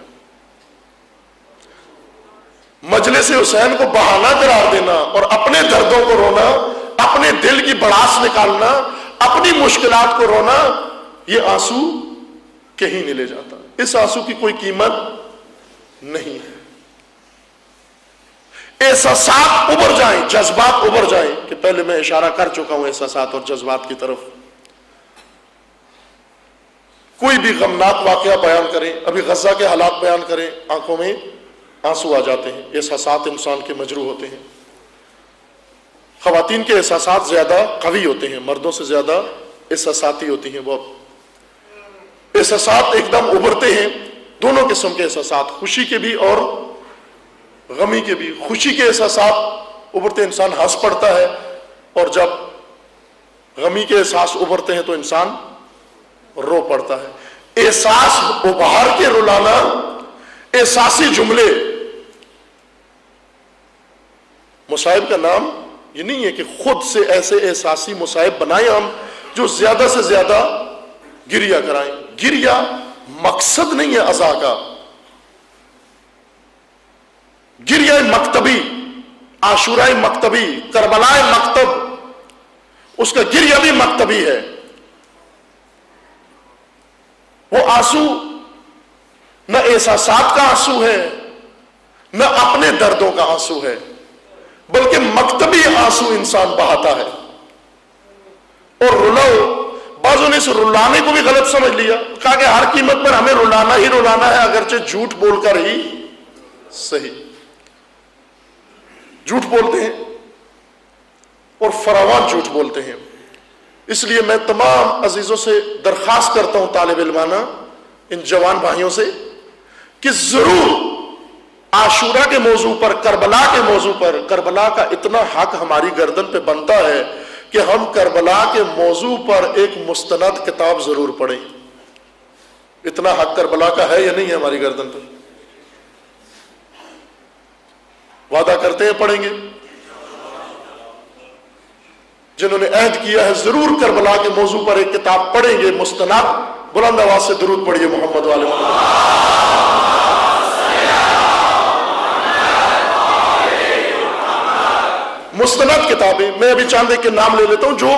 مجلس حسین کو بہانہ قرار دینا اور اپنے دردوں کو رونا، اپنے دل کی بڑاس نکالنا، اپنی مشکلات کو رونا، یہ آنسو کہیں نہیں لے جاتا۔ اس آنسو کی کوئی قیمت نہیں ہے۔ احساسات ابھر جائیں، جذبات ابھر جائیں، کہ پہلے میں اشارہ کر چکا ہوں احساسات اور جذبات کی طرف۔ کوئی بھی غمناک واقعہ بیان کریں، ابھی غزہ کے حالات بیان کریں، آنکھوں میں آنسو آ جاتے ہیں۔ احساسات انسان کے مجروح ہوتے ہیں۔ خواتین کے احساسات زیادہ قوی ہوتے ہیں، مردوں سے زیادہ احساساتی ہوتی ہیں۔ بہت احساسات ایک دم ابھرتے ہیں، دونوں قسم کے احساسات، خوشی کے بھی اور غمی کے بھی۔ خوشی کے احساسات ابھرتے انسان ہنس پڑتا ہے، اور جب غمی کے احساس ابھرتے ہیں تو انسان رو پڑتا ہے۔ احساس ابھار کے رلانا، احساسی جملے۔ مصائب کا نام یہ نہیں ہے کہ خود سے ایسے احساسی مصائب بنائیں ہم جو زیادہ سے زیادہ گریہ کرائیں۔ گریہ مقصد نہیں ہے عزا کا۔ گریہ مکتبی، عاشورہ مکتبی، کربلا مکتب، اس کا گریہ بھی مکتبی ہے۔ وہ آنسو نہ احساسات کا آنسو ہے، نہ اپنے دردوں کا آنسو ہے، بلکہ مکتبی آنسو انسان بہاتا ہے۔ اور رلاؤ، بعضوں نے اس رلانے کو بھی غلط سمجھ لیا، کہا کہ ہر قیمت پر ہمیں رلانا ہی رلانا ہے، اگرچہ جھوٹ بول کر ہی صحیح۔ جھوٹ بولتے ہیں اور فراوان جھوٹ بولتے ہیں۔ اس لیے میں تمام عزیزوں سے درخواست کرتا ہوں، طالب علمانہ، ان جوان بھائیوں سے، کہ ضرور عاشورہ کے موضوع پر، کربلا کے موضوع پر، کربلا کا اتنا حق ہماری گردن پہ بنتا ہے کہ ہم کربلا کے موضوع پر ایک مستند کتاب ضرور پڑھیں۔ اتنا حق کربلا کا ہے یا نہیں ہے ہماری گردن پر؟ وعدہ کرتے ہیں پڑھیں گے؟ جنہوں نے عہد کیا ہے ضرور کربلا کے موضوع پر ایک کتاب پڑھیں گے مستند۔ بلند آواز سے درود پڑھیے محمد والے محمد۔ مستند کتابیں، میں ابھی چاند ایک کے نام لے لیتا ہوں جو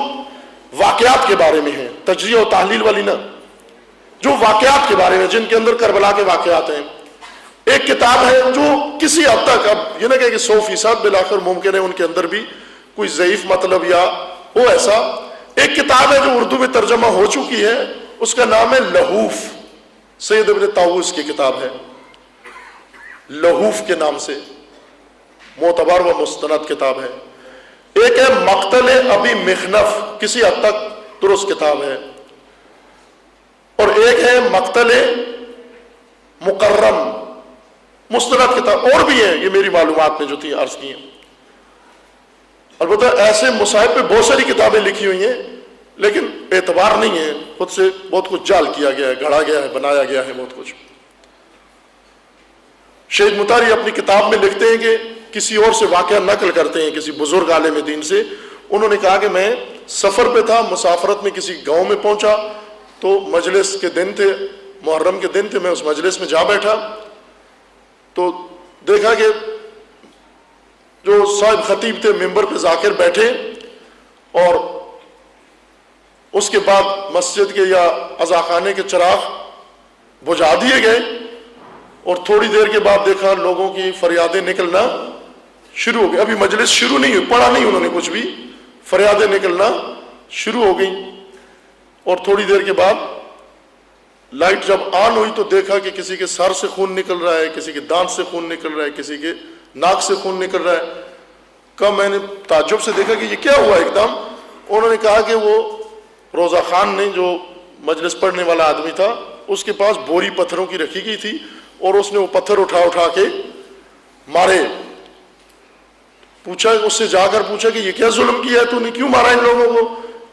واقعات کے بارے میں ہیں، تجزیہ و تحلیل والی نہ، جو واقعات کے بارے میں، جن کے اندر کربلا کے واقعات ہیں۔ ایک کتاب ہے جو کسی حد تک، اب یہ نہ کہ 100% بالآخر ممکن ہے ان کے اندر بھی کوئی ضعیف مطلب یا ہو ایسا، ایک کتاب ہے جو اردو میں ترجمہ ہو چکی ہے، اس کا نام ہے لہوف، سید ابن طاووس کی کتاب ہے، لہوف کے نام سے معتبر و مستند کتاب ہے۔ ایک ہے مقتل ابی مخنف، کسی حد تک درست کتاب ہے، اور ایک ہے مقتل مکرم۔ مستند کتاب اور بھی ہیں، یہ میری معلومات میں جو تھی عرض کی ہیں۔ البتہ ایسے مصائب پہ بہت ساری کتابیں لکھی ہوئی ہیں، لیکن اعتبار نہیں ہے، خود سے بہت کچھ جعل کیا گیا ہے، گھڑا گیا ہے، بنایا گیا ہے بہت کچھ۔ شہید مطہری اپنی کتاب میں لکھتے ہیں کہ کسی اور سے واقعہ نقل کرتے ہیں، کسی بزرگ عالم دین سے، انہوں نے کہا کہ میں سفر پہ تھا، مسافرت میں کسی گاؤں میں پہنچا تو مجلس کے دن تھے، محرم کے دن تھے، میں اس مجلس میں جا بیٹھا تو دیکھا کہ جو صاحب خطیب تھے ممبر پہ ذاکر بیٹھے، اور اس کے بعد مسجد کے یا عزاخانے کے چراغ بجھا دیے گئے، اور تھوڑی دیر کے بعد دیکھا لوگوں کی فریادیں نکلنا شروع ہو گئی۔ ابھی مجلس شروع نہیں ہوئی، پڑھا نہیں انہوں نے کچھ بھی، فریادیں نکلنا شروع ہو گئیں، اور تھوڑی دیر کے بعد لائٹ جب آن ہوئی تو دیکھا کہ کسی کے سر سے خون نکل رہا ہے، کسی کے دانت سے خون نکل رہا ہے، کسی کے ناک سے خون نکل رہا ہے۔ کہا میں نے تعجب سے دیکھا کہ یہ کیا ہوا ایک دم۔ انہوں نے کہا کہ وہ روزہ خان نے، جو مجلس پڑھنے والا آدمی تھا، اس کے پاس بوری پتھروں کی رکھی گئی تھی، اور اس نے وہ پتھر اٹھا کے مارے۔ پوچھا، اس سے جا کر پوچھا کہ یہ کیا ظلم کیا ہے، تو نے کیوں مارا ان لوگوں کو؟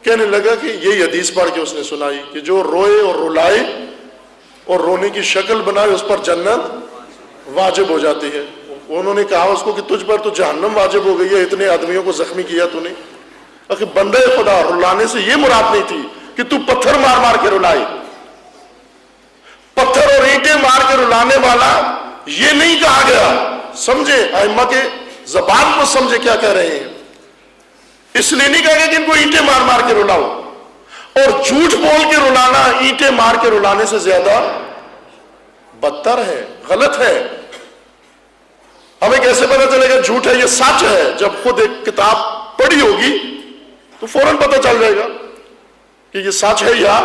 کہنے لگا کہ یہی حدیث پڑھ کے اس نے سنائی کہ جو روئے اور رلائے اور رونے کی شکل بنائے اس پر جنت واجب ہو جاتی ہے۔ انہوں نے کہا اس کو کہ تجھ پر تو جہنم واجب ہو گئی ہے، اتنے آدمیوں کو زخمی کیا تو نے۔ اخی بندہ خدا، رلانے سے یہ مراد نہیں تھی کہ تو پتھر مار مار کے رلائے، پتھر اور اینٹیں مار کے رلانے والا یہ نہیں کہا گیا۔ سمجھے ائمہ کے زبان کو سمجھے کیا کہہ رہے ہیں۔ اس لیے نہیں کہا گیا کہ ان کو اینٹیں مار مار کے رلاؤ، اور جھوٹ بول کے رلانا اینٹیں مار کے رلانے سے زیادہ بدتر ہے، غلط ہے۔ ہمیں کیسے پتہ چلے گا جھوٹ ہے یہ سچ ہے؟ جب خود ایک کتاب پڑھی ہوگی تو فوراً پتہ چل جائے گا کہ یہ سچ ہے یا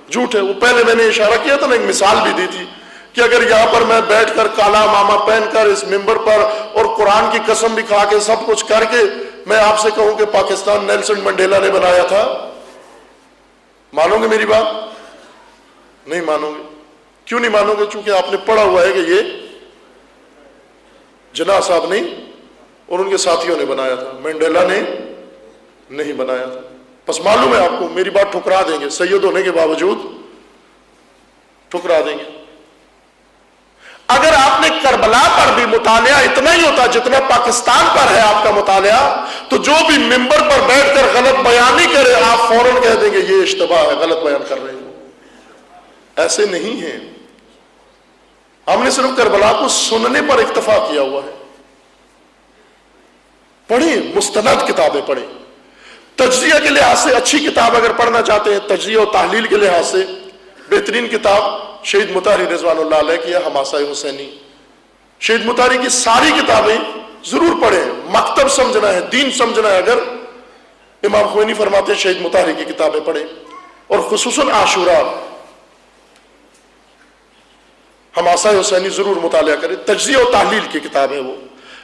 جھوٹ ہے۔ وہ پہلے میں نے اشارہ کیا تھا نا، ایک مثال بھی دی تھی کہ اگر یہاں پر میں بیٹھ کر کالا ماما پہن کر اس ممبر پر اور قرآن کی قسم بھی کھا کے سب کچھ کر کے میں آپ سے کہوں کہ پاکستان نیلسن منڈیلا نے بنایا تھا، مانو گے میری بات؟ نہیں مانو گے۔ کیوں نہیں مانو گے؟ چونکہ آپ نے پڑھا ہوا ہے کہ یہ جناح صاحب نے اور ان کے ساتھیوں نے بنایا تھا، منڈیلا نے نہیں بنایا تھا۔ بس معلوم ہے آپ کو، میری بات ٹھکرا دیں گے، سید ہونے کے باوجود ٹھکرا دیں گے۔ اگر آپ نے کربلا پر بھی مطالعہ اتنا ہی ہوتا جتنا پاکستان پر ہے آپ کا مطالعہ، تو جو بھی ممبر پر بیٹھ کر غلط بیان نہیں کرے آپ فوراً کہہ دیں گے یہ اشتباہ ہے، غلط بیان کر رہے ہیں۔ ایسے نہیں ہیں، ہم نے صرف کربلا کو سننے پر اکتفا کیا ہوا ہے۔ پڑھیں، مستند کتابیں پڑھیں، تجزیہ کے لحاظ سے اچھی کتاب اگر پڑھنا چاہتے ہیں، تجزیہ و تحلیل کے لحاظ سے بہترین کتاب شہید مطہری رضوان اللہ علیہ کی ہے، حماسہ حسینی۔ شہید مطہری کی ساری کتابیں ضرور پڑھیں، مکتب سمجھنا ہے، دین سمجھنا ہے اگر، امام خوئینی فرماتے ہیں شہید مطہری کی کتابیں پڑھیں، اور خصوصاً عاشورہ، حماسہ حسینی ضرور مطالعہ کریں۔ تجزیہ و تحلیل کی کتاب ہے وہ،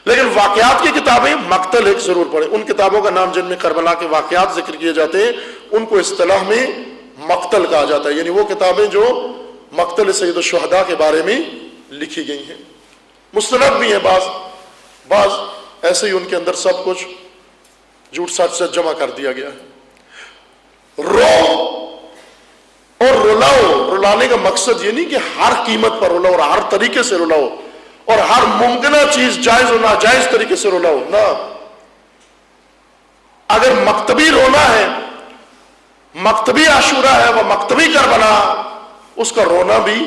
لیکن واقعات کی کتابیں مقتل ایک ضرور پڑھیں۔ ان کتابوں کا نام جن میں کربلا کے واقعات ذکر کیے جاتے ہیں ان کو اصطلاح میں مقتل کہا جاتا ہے، یعنی وہ کتابیں جو مقتل سید الشہداء کے بارے میں لکھی گئی ہیں۔ مستند بھی ہیں بعض ایسے ہی ان کے اندر سب کچھ جھوٹ سچ سے جمع کر دیا گیا ہے۔ رو اور رلاؤ، رلانے کا مقصد یہ نہیں کہ ہر قیمت پر رلاؤ اور ہر طریقے سے رلاؤ اور ہر ممکنہ چیز جائز و ناجائز طریقے سے رلاؤ، نہ۔ اگر مکتبی رونا ہے، مکتبی عاشورہ ہے، وہ مکتبی کربلا، اس کا رونا بھی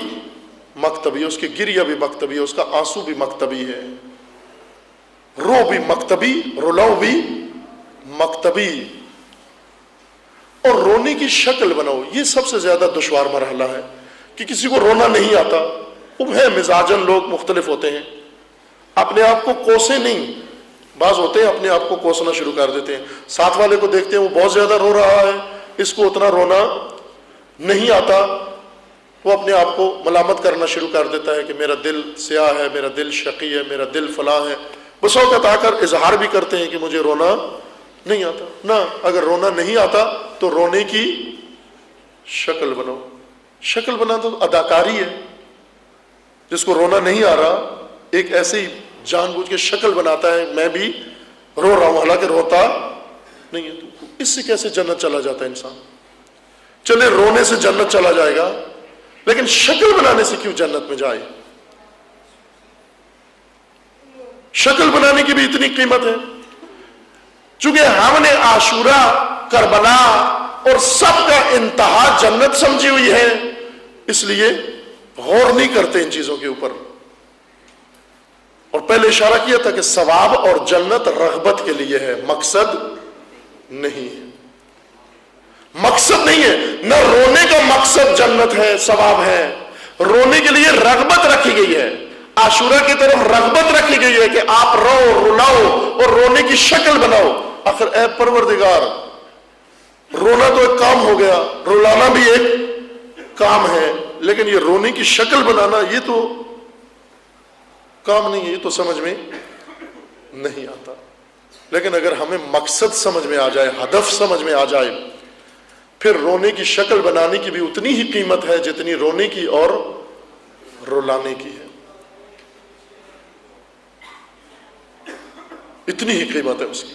مکتبی، اس کی گریہ بھی مکتبی، اس کا آنسو بھی مکتبی ہے، رو بھی مکتبی، رلاؤ بھی مکتبی۔ اور رونے کی شکل بناؤ، یہ سب سے زیادہ دشوار مرحلہ ہے کہ کسی کو رونا نہیں آتا۔ وہ ہے مزاجن لوگ مختلف ہوتے ہیں، اپنے آپ کو کوسے نہیں، بعض ہوتے ہیں اپنے آپ کو کوسنا شروع کر دیتے ہیں، ساتھ والے کو دیکھتے ہیں وہ بہت زیادہ رو رہا ہے، اس کو اتنا رونا نہیں آتا، وہ اپنے آپ کو ملامت کرنا شروع کر دیتا ہے کہ میرا دل سیاہ ہے، میرا دل شقی ہے، میرا دل فلاں ہے۔ بس اوقات آ کر اظہار بھی کرتے ہیں کہ مجھے رونا نہیں آتا۔ نہ، اگر رونا نہیں آتا تو رونے کی شکل بناؤ۔ شکل بنا تو اداکاری ہے۔ جس کو رونا نہیں آ رہا ایک ایسی جان بوجھ کے شکل بناتا ہے میں بھی رو رہا ہوں، حالانکہ روتا نہیں ہے. تو اس سے کیسے جنت چلا جاتا ہے انسان؟ چلے رونے سے جنت چلا جائے گا، لیکن شکل بنانے سے کیوں جنت میں جائے؟ شکل بنانے کی بھی اتنی قیمت ہے. چونکہ ہم نے عاشورہ، کربلا اور سب کا انتہا جنت سمجھی ہوئی ہے، اس لیے غور نہیں کرتے ان چیزوں کے اوپر. اور پہلے اشارہ کیا تھا کہ ثواب اور جنت رغبت کے لیے ہے، مقصد نہیں ہے. مقصد نہیں ہے، نہ رونے کا مقصد جنت ہے، ثواب ہے. رونے کے لیے رغبت رکھی گئی ہے، عاشورہ کی طرف رغبت رکھی گئی ہے کہ آپ رو، رلاؤ اور رونے کی شکل بناؤ. آخر اے پروردگار، رونا تو ایک کام ہو گیا، رلانا بھی ایک کام ہے، لیکن یہ رونے کی شکل بنانا یہ تو کام نہیں ہے، یہ تو سمجھ میں نہیں آتا. لیکن اگر ہمیں مقصد سمجھ میں آ جائے، ہدف سمجھ میں آ جائے، پھر رونے کی شکل بنانے کی بھی اتنی ہی قیمت ہے جتنی رونے کی اور رلانے کی ہے. اتنی ہی قیمت ہے اس کی.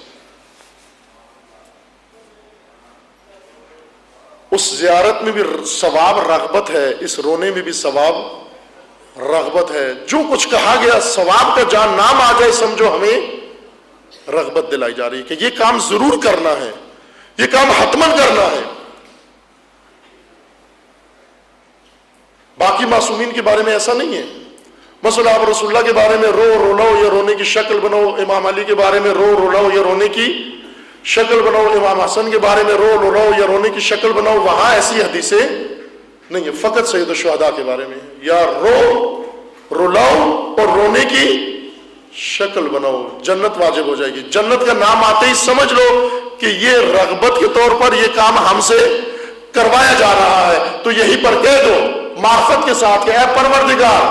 اس زیارت میں بھی ثواب رغبت ہے، اس رونے میں بھی ثواب رغبت ہے. جو کچھ کہا گیا ثواب کا جہاں نام آ جائے سمجھو ہمیں رغبت دلائی جا رہی ہے کہ یہ کام ضرور کرنا ہے، یہ کام حتماً کرنا ہے. باقی معصومین کے بارے میں ایسا نہیں ہے. مثلا آپ رسول اللہ کے بارے میں رو رلاؤ یا رونے کی شکل بناؤ، امام علی کے بارے میں رو رلاؤ یا رونے کی شکل بناؤ، امام حسن کے بارے میں رو رلاؤ یا رونے کی شکل بناؤ، وہاں ایسی حدیثیں نہیں ہے. فقط سید الشہداء کے بارے میں یا رو رلاؤ اور رونے کی شکل بناؤ، جنت واجب ہو جائے گی. جنت کا نام آتے ہی سمجھ لو کہ یہ رغبت کے طور پر یہ کام ہم سے کروایا جا رہا ہے. تو یہی پر کہہ دو معرفت کے ساتھ کہ اے پروردگار،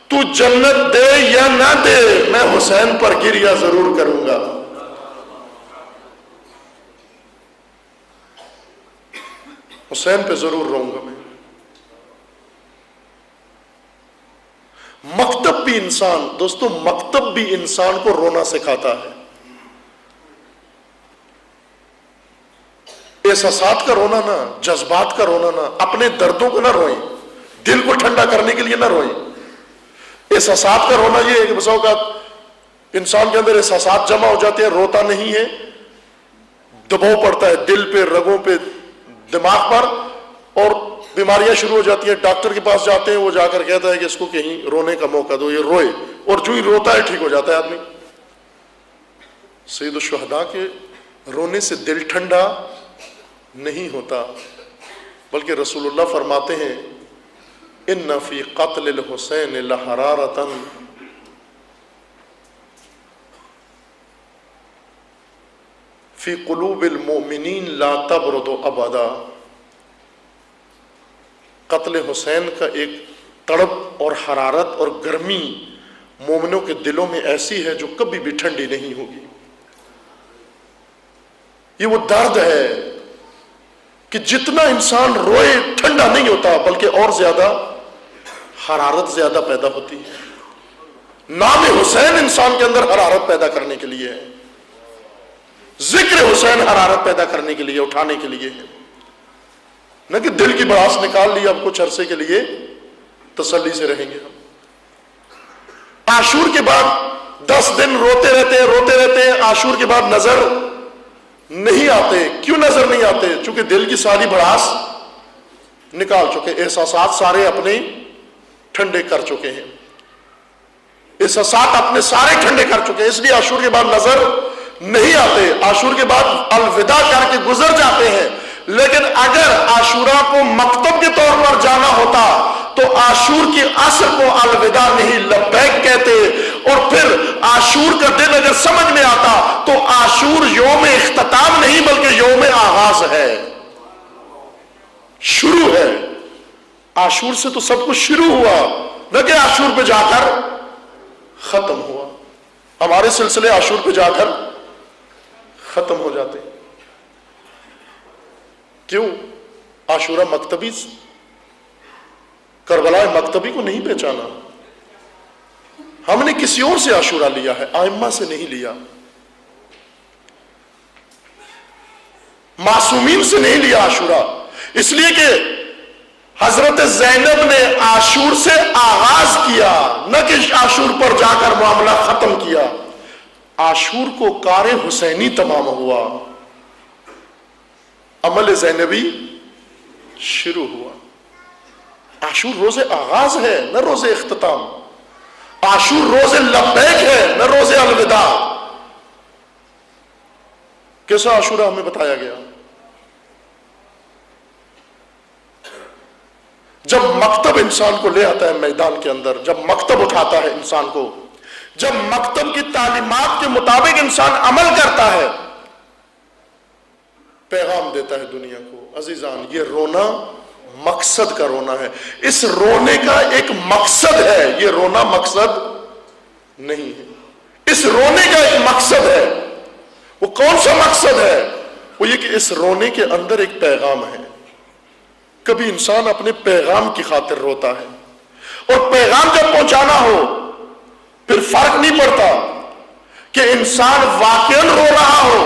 تو جنت دے یا نہ دے، میں حسین پر گریہ ضرور کروں گا. حسین پہ ضرور رہوں گا میں. مکتب بھی انسان، دوستو مکتب بھی انسان کو رونا سکھاتا ہے. احساسات کا رونا نہ، جذبات کا رونا نہ، اپنے دردوں کو نہ روئیں، دل کو ٹھنڈا کرنے کے لیے نہ روئیں. احساسات کا رونا یہ ہے کہ بسا اوقات انسان کے اندر احساسات جمع ہو جاتے ہیں، روتا نہیں ہے، دباؤ پڑتا ہے دل پہ، رگوں پہ، دماغ پر، اور بیماریاں شروع ہو جاتی ہیں. ڈاکٹر کے پاس جاتے ہیں، وہ جا کر کہتا ہے کہ اس کو کہیں رونے کا موقع دو، یہ روئے، اور جو ہی روتا ہے ٹھیک ہو جاتا ہے آدمی. سید الشہداء کے رونے سے دل ٹھنڈا نہیں ہوتا، بلکہ رسول اللہ فرماتے ہیں ان فی قتل الحسین لحرارۃ فی قلوب المؤمنین لا تبرد ابدا. قتل حسین کا ایک تڑپ اور حرارت اور گرمی مومنوں کے دلوں میں ایسی ہے جو کبھی بھی ٹھنڈی نہیں ہوگی. یہ وہ درد ہے کہ جتنا انسان روئے ٹھنڈا نہیں ہوتا، بلکہ اور زیادہ حرارت زیادہ پیدا ہوتی ہے. نام حسین انسان کے اندر حرارت پیدا کرنے کے لیے ہے، ذکر حسین حرارت پیدا کرنے کے لیے، اٹھانے کے لیے ہے، نہ کہ دل کی بڑاس نکال لی اب کچھ عرصے کے لیے تسلی سے رہیں گے ہم. عاشور کے بعد 10 دن روتے رہتے ہیں. عاشور کے بعد نظر نہیں آتے. کیوں نظر نہیں آتے؟ چونکہ دل کی ساری بڑاس نکال چکے، احساسات سارے اپنے ٹھنڈے کر چکے ہیں، احساسات اپنے سارے ٹھنڈے کر چکے ہیں، اس لیے عاشور کے بعد نظر نہیں آتے. عاشور کے بعد الوداع کر کے گزر جاتے ہیں. لیکن اگر عاشورہ کو مکتب کے طور پر جانا ہوتا تو عاشور کی عصر کو الوداع نہیں لبیک کہتے. اور پھر عاشور کا دن اگر سمجھ میں آتا تو عاشور یوم اختتام نہیں بلکہ یوم آغاز ہے، شروع ہے. عاشور سے تو سب کچھ شروع ہوا، نہ کہ عاشور پہ جا کر ختم ہوا. ہمارے سلسلے عاشور پہ جا کر ختم ہو جاتے. کیوں؟ عاشورہ مکتبی، کربلا مکتبی کو نہیں پہچانا. ہم نے کسی اور سے عاشورہ لیا ہے، ائمہ سے نہیں لیا، معصومین سے نہیں لیا عاشورہ، اس لیے کہ حضرت زینب نے عاشور سے آغاز کیا، نہ کہ عاشور پر جا کر معاملہ ختم کیا۔ عاشور کو کار حسینی تمام ہوا، عمل زینبی شروع ہوا۔ عاشور روز آغاز ہے نہ روز اختتام، عاشور روز لبیک ہے نہ روز الوداع۔ کیسا عاشورہ ہمیں بتایا گیا؟ جب مکتب انسان کو لے آتا ہے میدان کے اندر، جب مکتب اٹھاتا ہے انسان کو، جب مکتب کی تعلیمات کے مطابق انسان عمل کرتا ہے، پیغام دیتا ہے دنیا کو۔ عزیزان، یہ رونا مقصد کا رونا ہے، اس رونے کا ایک مقصد ہے، یہ رونا مقصد نہیں ہے، اس رونے کا ایک مقصد ہے۔ وہ کون سا مقصد ہے؟ وہ یہ کہ اس رونے کے اندر ایک پیغام ہے۔ کبھی انسان اپنے پیغام کی خاطر روتا ہے، اور پیغام جب پہنچانا ہو پھر فرق نہیں پڑتا کہ انسان واقعاً رو رہا ہو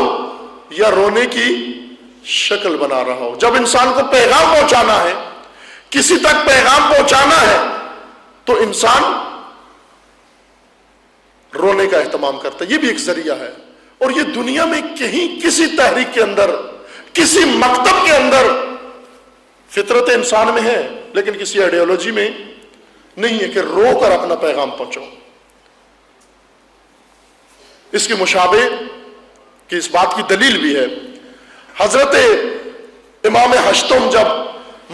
یا رونے کی شکل بنا رہا ہو۔ جب انسان کو پیغام پہنچانا ہے، کسی تک پیغام پہنچانا ہے، تو انسان رونے کا اہتمام کرتا ہے۔ یہ بھی ایک ذریعہ ہے، اور یہ دنیا میں کہیں کسی تحریک کے اندر، کسی مکتب کے اندر فطرت انسان میں ہے، لیکن کسی آئیڈیالوجی میں نہیں ہے کہ رو کر اپنا پیغام پہنچاؤ۔ اس کی مشابہ کہ اس بات کی دلیل بھی ہے، حضرت امام ہشتم جب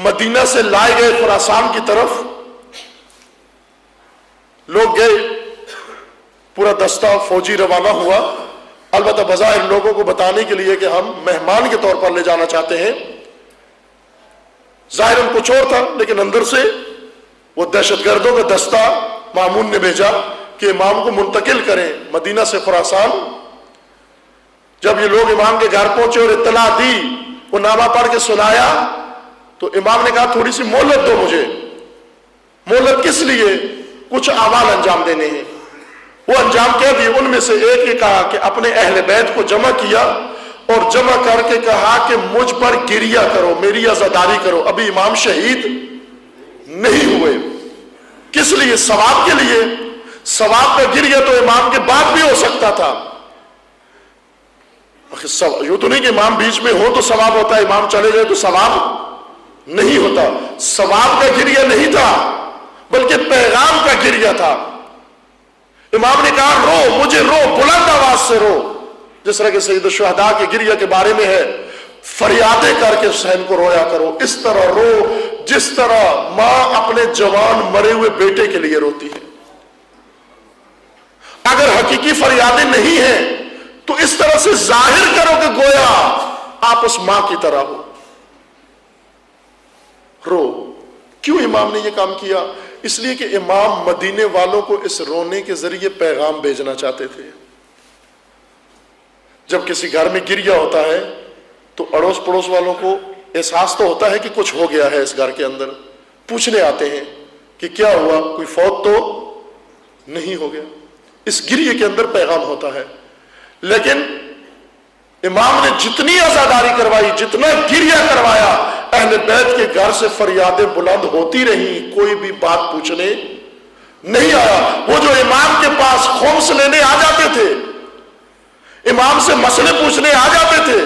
مدینہ سے لائے گئے خراسان کی طرف، لوگ گئے، پورا دستہ فوجی روانہ ہوا، البتہ بظاہر لوگوں کو بتانے کے لیے کہ ہم مہمان کے طور پر لے جانا چاہتے ہیں، ظاہر کچھ اور تھا، لیکن اندر سے وہ دہشت گردوں کا دستہ مامون نے بھیجا کہ امام کو منتقل کریں مدینہ سے خراسان۔ جب یہ لوگ امام کے گھر پہنچے اور اطلاع دی، وہ نامہ پڑھ کے سنایا، تو امام نے کہا تھوڑی سی مہلت دو مجھے۔ مہلت کس لیے؟ کچھ اعمال انجام دینے ہیں۔ وہ انجام کیا دیے؟ ان میں سے ایک یہ کہا کہ اپنے اہل بیت کو جمع کیا اور جمع کر کے کہا کہ مجھ پر گریہ کرو، میری عزاداری کرو، ابھی امام شہید نہیں ہوئے۔ کس لیے؟ ثواب کے لیے۔ ثواب کا گریہ تو امام کے بعد بھی ہو سکتا تھا، یوں تو نہیں کہ امام بیچ میں ہو تو ثواب ہوتا ہے، امام چلے گئے تو ثواب نہیں ہوتا۔ ثواب کا گریہ نہیں تھا بلکہ پیغام کا گریہ تھا۔ امام نے کہا رو، مجھے رو، بلند آواز سے رو، جس طرح کہ سید الشہداء کے گریہ کے بارے میں ہے، فریادیں کر کے حسین کو رویا کرو، اس طرح رو جس طرح ماں اپنے جوان مرے ہوئے بیٹے کے لیے روتی ہے۔ اگر حقیقی فریادیں نہیں ہیں تو اس طرح سے ظاہر کرو کہ گویا آپ اس ماں کی طرح ہو، رو۔ کیوں امام نے یہ کام کیا؟ اس لیے کہ امام مدینے والوں کو اس رونے کے ذریعے پیغام بھیجنا چاہتے تھے۔ جب کسی گھر میں گریہ ہوتا ہے تو اڑوس پڑوس والوں کو احساس تو ہوتا ہے کہ کچھ ہو گیا ہے اس گھر کے اندر، پوچھنے آتے ہیں کہ کیا ہوا، کوئی فوت تو نہیں ہو گیا۔ اس گریہ کے اندر پیغام ہوتا ہے۔ لیکن امام نے جتنی عزاداری کروائی، جتنا گریہ کروایا، اہل بیت کے گھر سے فریادیں بلند ہوتی رہیں، کوئی بھی بات پوچھنے نہیں آیا۔ وہ جو امام کے پاس خمس لینے آ جاتے تھے، امام سے مسئلے پوچھنے آ جاتے تھے،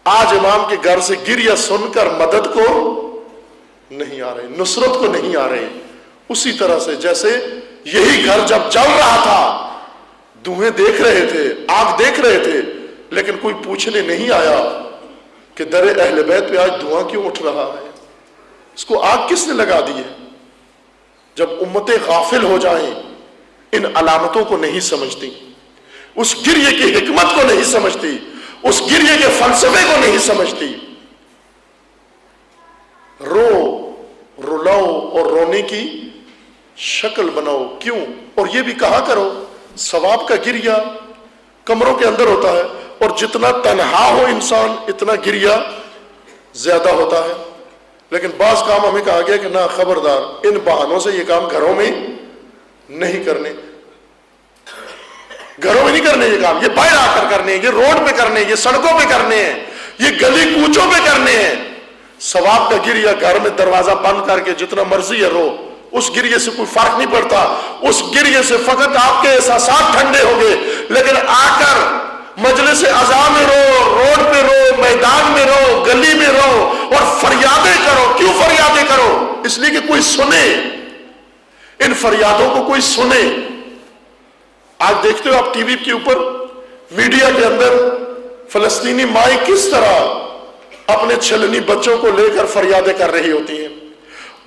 آج امام کے گھر سے گریہ سن کر مدد کو نہیں آ رہے، نصرت کو نہیں آ رہے۔ اسی طرح سے جیسے یہی گھر جب جل رہا تھا، دھوئیں دیکھ رہے تھے، آگ دیکھ رہے تھے، لیکن کوئی پوچھنے نہیں آیا کہ در اہل بیت پہ آج دھواں کیوں اٹھ رہا ہے، اس کو آگ کس نے لگا دی ہے؟ جب امتیں غافل ہو جائیں، ان علامتوں کو نہیں سمجھتی، اس گریہ کی حکمت کو نہیں سمجھتی، اس گریہ کے فلسفے کو نہیں سمجھتی، رو، رلاؤ اور رونے کی شکل بناؤ۔ کیوں؟ اور یہ بھی کہا کرو، ثواب کا گریہ کمروں کے اندر ہوتا ہے، اور جتنا تنہا ہو انسان اتنا گریہ زیادہ ہوتا ہے۔ لیکن بعض کام ہمیں کہا گیا کہ نہ، خبردار، ان بہانوں سے یہ کام گھروں میں نہیں کرنے، گھروں میں نہیں کرنے یہ کام، یہ باہر آ کر کرنے ہیں، یہ روڈ پہ کرنے ہیں، یہ سڑکوں پہ کرنے ہیں، یہ گلی کوچوں پہ کرنے ہیں۔ ثواب کا گریہ گھر میں دروازہ بند کر کے جتنا مرضی ہے رو، اس گریہ سے کوئی فرق نہیں پڑتا، اس گریہ سے فقط آپ کے احساسات ٹھنڈے ہوں گے۔ لیکن آ کر مجلس عزا میں رو، روڈ پہ رو، میدان میں رو، گلی میں رو اور فریادیں کرو۔ کیوں فریادیں کرو؟ اس لیے کہ کوئی سنے، ان فریادوں کو کوئی سنے۔ آج دیکھتے ہو آپ ٹی وی کے اوپر، میڈیا کے اندر فلسطینی مائیں کس طرح اپنے چھلنی بچوں کو لے کر فریادیں کر رہی ہوتی ہیں،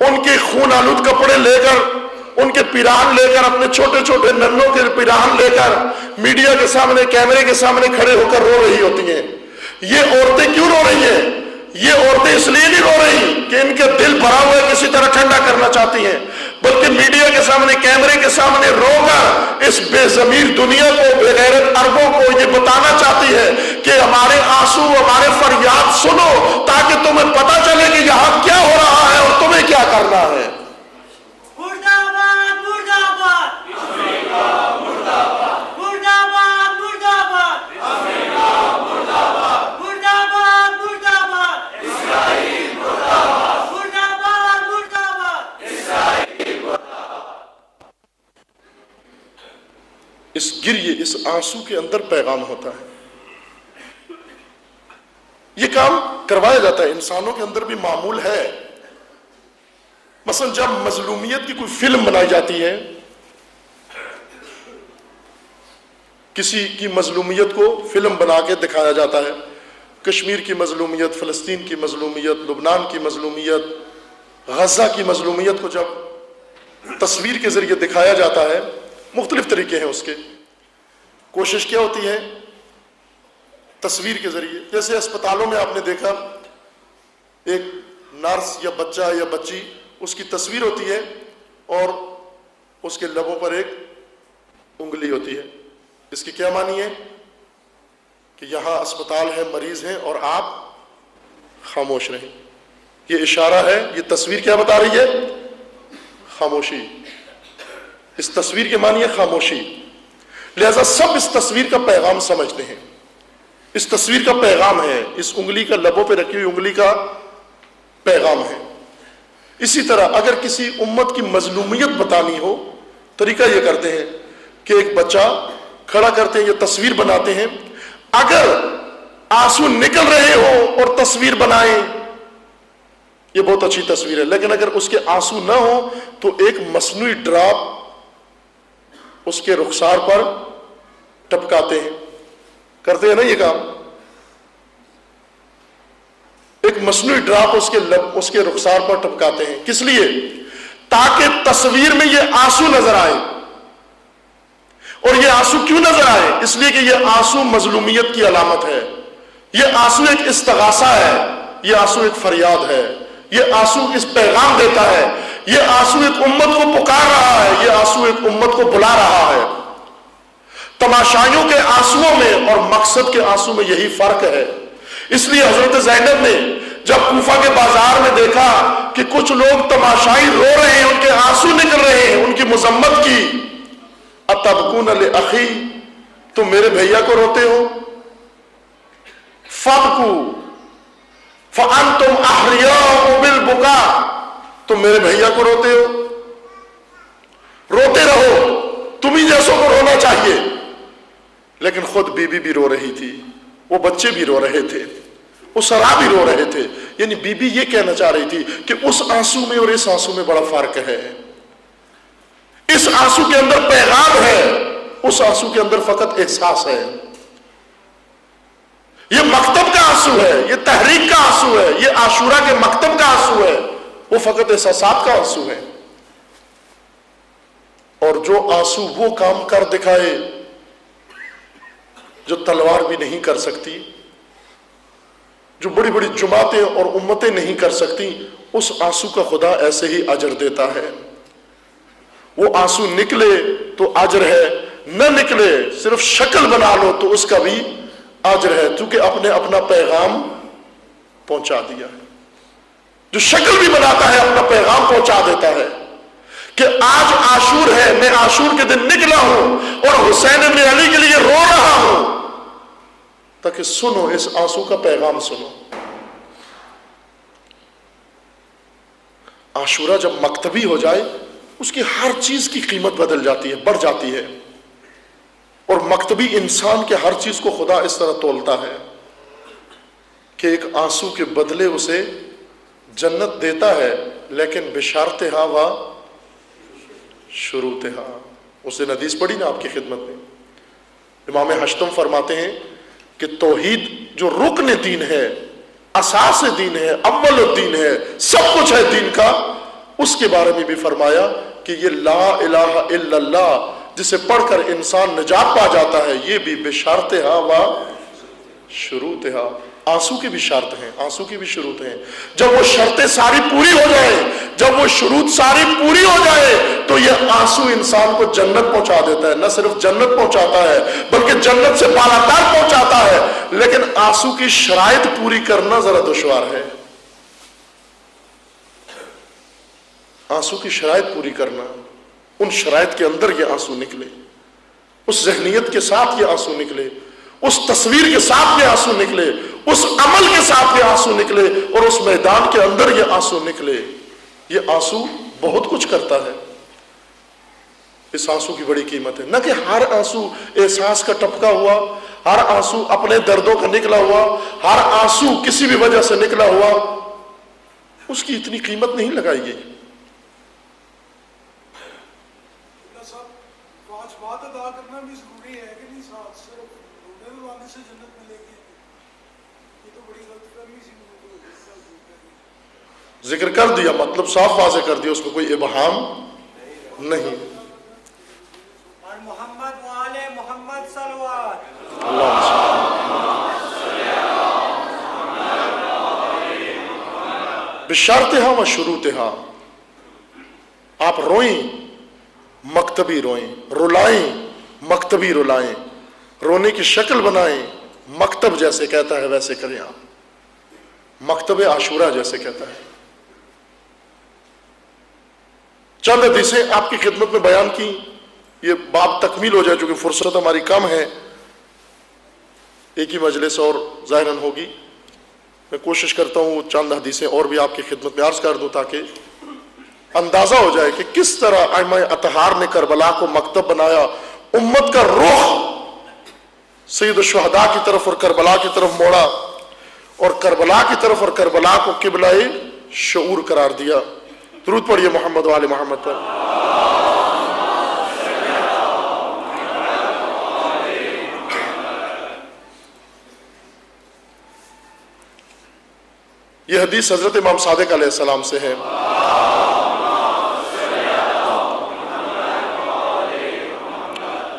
ان کے خون آلود کپڑے لے کر، ان کے پیراہن لے کر، اپنے چھوٹے چھوٹے ننھوں کے پیراہن لے کر میڈیا کے سامنے، کیمرے کے سامنے کھڑے ہو کر رو رہی ہوتی ہیں۔ یہ عورتیں کیوں رو رہی ہیں؟ یہ عورتیں اس لیے نہیں رو رہی کہ ان کے دل بھرا ہوا ہے کسی طرح ٹھنڈا کرنا چاہتی ہیں، بلکہ میڈیا کے سامنے، کیمرے کے سامنے رو کر اس بے ضمیر دنیا کو، بے غیرت عربوں کو یہ بتانا چاہتی ہے کہ ہمارے آنسو، ہمارے فریاد سنو، تاکہ تمہیں پتہ چلے کہ یہاں کیا ہو رہا ہے اور تمہیں کیا کرنا ہے۔ اس گریے، اس آنسو کے اندر پیغام ہوتا ہے۔ یہ کام کروایا جاتا ہے، انسانوں کے اندر بھی معمول ہے۔ مثلا جب مظلومیت کی کوئی فلم بنائی جاتی ہے، کسی کی مظلومیت کو فلم بنا کے دکھایا جاتا ہے، کشمیر کی مظلومیت، فلسطین کی مظلومیت، لبنان کی مظلومیت، غزہ کی مظلومیت کو جب تصویر کے ذریعے دکھایا جاتا ہے، مختلف طریقے ہیں اس کے۔ کوشش کیا ہوتی ہے؟ تصویر کے ذریعے، جیسے اسپتالوں میں آپ نے دیکھا ایک نرس یا بچہ یا بچی، اس کی تصویر ہوتی ہے اور اس کے لبوں پر ایک انگلی ہوتی ہے۔ اس کی کیا معنی ہے؟ کہ یہاں اسپتال ہے، مریض ہیں اور آپ خاموش رہیں۔ یہ اشارہ ہے، یہ تصویر کیا بتا رہی ہے؟ خاموشی۔ اس تصویر کے معنی ہے خاموشی۔ لہذا سب اس تصویر کا پیغام سمجھتے ہیں، اس تصویر کا پیغام ہے، اس انگلی کا، لبوں پہ رکھی ہوئی انگلی کا پیغام ہے۔ اسی طرح اگر کسی امت کی مظلومیت بتانی ہو، طریقہ یہ کرتے ہیں کہ ایک بچہ کھڑا کرتے ہیں، یہ تصویر بناتے ہیں، اگر آنسو نکل رہے ہوں اور تصویر بنائیں، یہ بہت اچھی تصویر ہے، لیکن اگر اس کے آنسو نہ ہوں تو ایک مصنوعی ڈراپ اس کے رخسار پر ٹپکاتے ہیں، کرتے ہیں نا یہ کام، ایک مصنوعی ڈراپ اس کے رخسار پر ٹپکاتے ہیں۔ کس لیے؟ تاکہ تصویر میں یہ آنسو نظر آئے۔ اور یہ آنسو کیوں نظر آئے؟ اس لیے کہ یہ آنسو مظلومیت کی علامت ہے، یہ آنسو ایک استغاثہ ہے، یہ آنسو ایک فریاد ہے، یہ آنسو اس پیغام دیتا ہے، یہ آنسو ایک امت کو پکار رہا ہے، یہ آنسو ایک امت کو بلا رہا ہے۔ تماشائیوں کے آنسوؤں میں اور مقصد کے آنسو میں یہی فرق ہے۔ اس لیے حضرت زینب نے جب کوفہ کے بازار میں دیکھا کہ کچھ لوگ تماشائی رو رہے ہیں، ان کے آنسو نکل رہے ہیں، ان کی مذمت کی، اتبکون لاخی، تم میرے بھیا کو روتے ہو؟ فابکو فانتم احریاء بالبکاء، تم میرے بھیا کو روتے ہو، روتے رہو، تمہیں جیسوں کو رونا چاہیے۔ لیکن خود بی بی بھی رو رہی تھی، وہ بچے بھی رو رہے تھے، اسرا بھی رو رہے تھے۔ یعنی بی بی یہ کہنا چاہ رہی تھی کہ اس آنسو میں اور اس آنسو میں بڑا فرق ہے، اس آنسو کے اندر پیغام ہے، اس آنسو کے اندر فقط احساس ہے۔ یہ مکتب کا آنسو ہے، یہ تحریک کا آنسو ہے، یہ عاشورہ کے مکتب کا آنسو ہے، وہ فقط احساسات کا آنسو ہے۔ اور جو آنسو وہ کام کر دکھائے جو تلوار بھی نہیں کر سکتی، جو بڑی بڑی جماعتیں اور امتیں نہیں کر سکتی، اس آنسو کا خدا ایسے ہی اجر دیتا ہے۔ وہ آنسو نکلے تو اجر ہے، نہ نکلے صرف شکل بنا لو تو اس کا بھی اجر ہے، کیونکہ آپ نے اپنا پیغام پہنچا دیا ہے۔ جو شکل بھی بناتا ہے اپنا پیغام پہنچا دیتا ہے۔ کہ آج عاشور ہے، میں عاشور کے دن نکلا ہوں اور حسین ابن علی کے لیے رو رہا ہوں، تاکہ سنو، اس آنسو کا پیغام سنو۔ عاشورہ جب مکتبی ہو جائے، اس کی ہر چیز کی قیمت بدل جاتی ہے، بڑھ جاتی ہے، اور مکتبی انسان کے ہر چیز کو خدا اس طرح تولتا ہے کہ ایک آنسو کے بدلے اسے جنت دیتا ہے، لیکن بشارتہا و شروطہا۔ اس نے حدیث پڑھی نا آپ کی خدمت میں، امام حشتم فرماتے ہیں کہ توحید جو رکن دین ہے، اساس دین ہے، اول الدین ہے، سب کچھ ہے دین کا، اس کے بارے میں بھی فرمایا کہ یہ لا الہ الا اللہ جسے پڑھ کر انسان نجات پا جاتا ہے، یہ بھی بشارتہا و شروطہا۔ آنسو کی بھی شرط ہیں، آنسو کی بھی شروط ہیں۔ جب وہ شرطیں ساری پوری ہو جائیں، جب وہ شروط ساری پوری ہو جائے، تو یہ آنسو انسان کو جنت پہنچا دیتا ہے۔ نہ صرف جنت پہنچاتا ہے بلکہ جنت سے بالاتر پہنچاتا ہے، لیکن آنسو کی شرائط پوری کرنا ذرا دشوار ہے۔ آنسو کی شرائط پوری کرنا، ان شرائط کے اندر یہ آنسو نکلے، اس ذہنیت کے ساتھ یہ آنسو نکلے، اس تصویر کے ساتھ یہ آنسو نکلے، اس عمل کے ساتھ یہ آنسو نکلے، اور اس میدان کے اندر یہ آنسو نکلے۔ یہ آنسو بہت کچھ کرتا ہے۔ اس آنسو کی بڑی قیمت ہے، نہ کہ ہر آنسو احساس کا ٹپکا ہوا، ہر آنسو اپنے دردوں کا نکلا ہوا، ہر آنسو کسی بھی وجہ سے نکلا ہوا، اس کی اتنی قیمت نہیں لگائی گئی۔ ذکر کر دیا، مطلب صاف واضح کر دیا، اس میں کوئی ابہام نہیں۔ اور محمد وآل محمد صلوات بشارتہا و شروطہا۔ آپ روئیں، مکتبی روئیں، رلائیں، مکتبی رلائیں، رونے کی شکل بنائیں، مکتب جیسے کہتا ہے ویسے کریں آپ، مکتب عاشورہ جیسے کہتا ہے۔ چند حدیثیں آپ کی خدمت میں بیان کی، یہ باب تکمیل ہو جائے چونکہ فرصت ہماری کم ہے، ایک ہی مجلس اور ظاہراً ہوگی۔ میں کوشش کرتا ہوں چند حدیثیں اور بھی آپ کی خدمت میں عرض کر دوں تاکہ اندازہ ہو جائے کہ کس طرح ائمہ اطہار نے کربلا کو مکتب بنایا، امت کا رخ سید الشہداء کی طرف اور کربلا کی طرف موڑا، اور کربلا کی طرف اور کربلا کو قبلہ شعور قرار دیا۔ درود پڑھیے محمد وآل محمد پر۔ یہ حدیث حضرت امام صادق علیہ السلام سے ہے۔